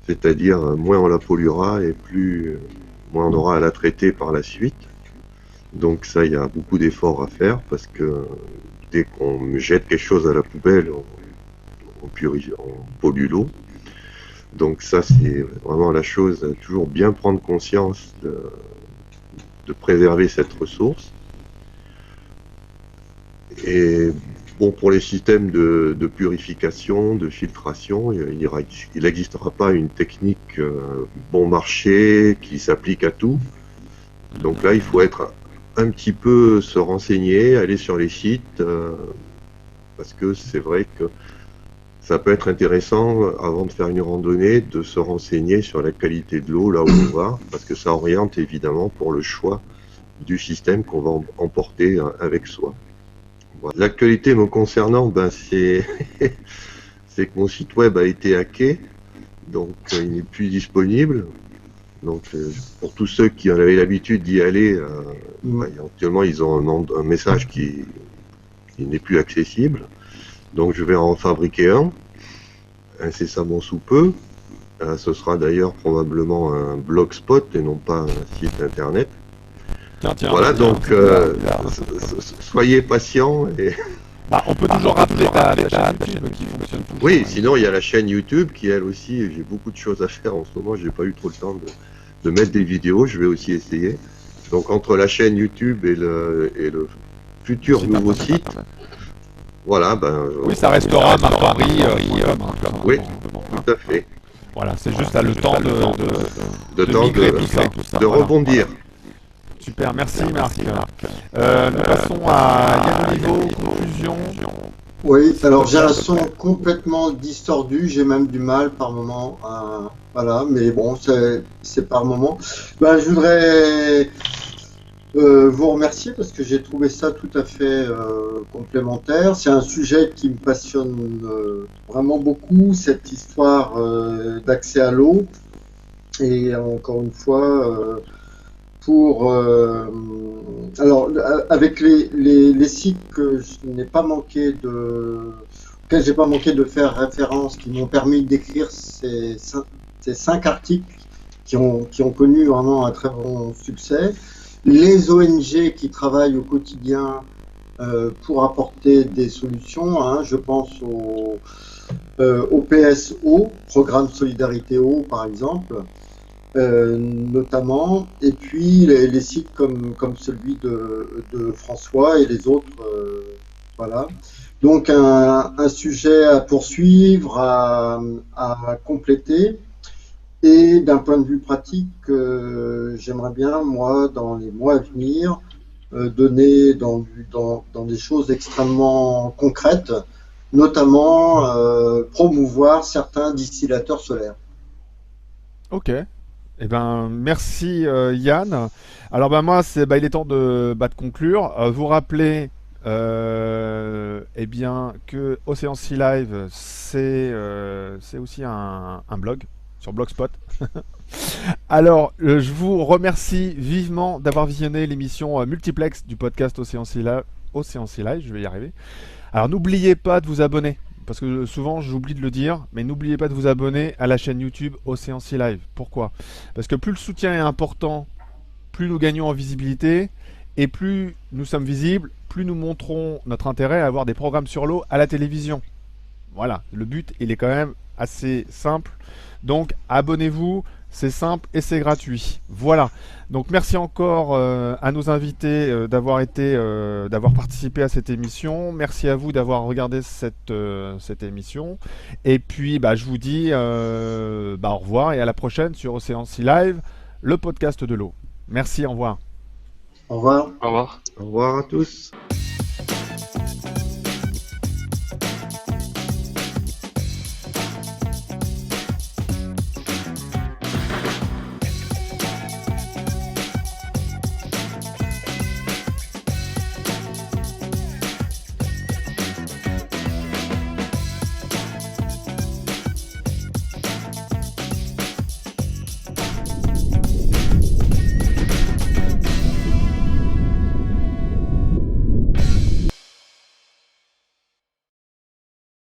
C'est-à-dire moins on la polluera et moins on aura à la traiter par la suite. Donc ça, il y a beaucoup d'efforts à faire parce que dès qu'on jette quelque chose à la poubelle, on pollue l'eau. Donc ça, c'est vraiment la chose, toujours bien prendre conscience de préserver cette ressource. Et bon, pour les systèmes de purification, de filtration, il n'existera pas une technique bon marché qui s'applique à tout. Donc là, il faut être un petit peu se renseigner, aller sur les sites, parce que c'est vrai que ça peut être intéressant, avant de faire une randonnée, de se renseigner sur la qualité de l'eau là où on va, parce que ça oriente évidemment pour le choix du système qu'on va emporter avec soi. Voilà. L'actualité me concernant, c'est que mon site web a été hacké, donc il n'est plus disponible. Donc pour tous ceux qui en avaient l'habitude d'y aller, actuellement ils ont un message qui n'est plus accessible. Donc je vais en fabriquer un, incessamment sous peu. Ce sera d'ailleurs probablement un blogspot et non pas un site internet. Tiens, voilà, donc soyez patients. Et... on peut toujours rappeler ta chaîne YouTube qui fonctionne toujours. Oui, sinon il y a la chaîne YouTube qui elle aussi, j'ai beaucoup de choses à faire en ce moment, j'ai pas eu trop le temps de mettre des vidéos, je vais aussi essayer. Donc entre la chaîne YouTube et le futur nouveau site, voilà, oui, ça restera Marc-Henri. Oui, tout à fait. Voilà, c'est juste là le temps de migrer tout ça. De rebondir. Voilà. Super, merci Marc. Nous passons à Yann Olivo, conclusion. Oui, alors j'ai un son complètement distordu, j'ai même du mal par moment, voilà, mais bon, c'est par moment. Je voudrais vous remercier parce que j'ai trouvé ça tout à fait complémentaire. C'est un sujet qui me passionne vraiment beaucoup, cette histoire d'accès à l'eau. Et encore une fois, alors avec les sites que je n'ai pas manqué auxquels j'ai pas manqué de faire référence, qui m'ont permis d'écrire ces 5 articles qui ont connu vraiment un très bon succès. Les ONG qui travaillent au quotidien pour apporter des solutions, je pense au PSO, Programme Solidarité Eau par exemple, notamment, et puis les sites comme celui de François et les autres, voilà. Donc un sujet à poursuivre, à compléter. Et d'un point de vue pratique, j'aimerais bien, moi, dans les mois à venir, donner dans des choses extrêmement concrètes, notamment promouvoir certains distillateurs solaires. Ok. Eh ben, merci Yann. Alors moi, il est temps de conclure. Vous rappelez que Océan Sea Live, c'est aussi un blog sur Blogspot. Alors, je vous remercie vivement d'avoir visionné l'émission multiplex du podcast Océan Sea Live, je vais y arriver. Alors, n'oubliez pas de vous abonner, parce que souvent j'oublie de le dire, mais n'oubliez pas de vous abonner à la chaîne YouTube Océan Sea Live. Pourquoi ? Parce que plus le soutien est important, plus nous gagnons en visibilité, et plus nous sommes visibles, plus nous montrons notre intérêt à avoir des programmes sur l'eau à la télévision. Voilà, le but, il est quand même assez simple. Donc, abonnez-vous, c'est simple et c'est gratuit. Voilà. Donc, merci encore à nos invités d'avoir participé à cette émission. Merci à vous d'avoir regardé cette émission. Et puis, je vous dis au revoir et à la prochaine sur Océan Sea Live, le podcast de l'eau. Merci, au revoir. Au revoir. Au revoir. Au revoir à tous.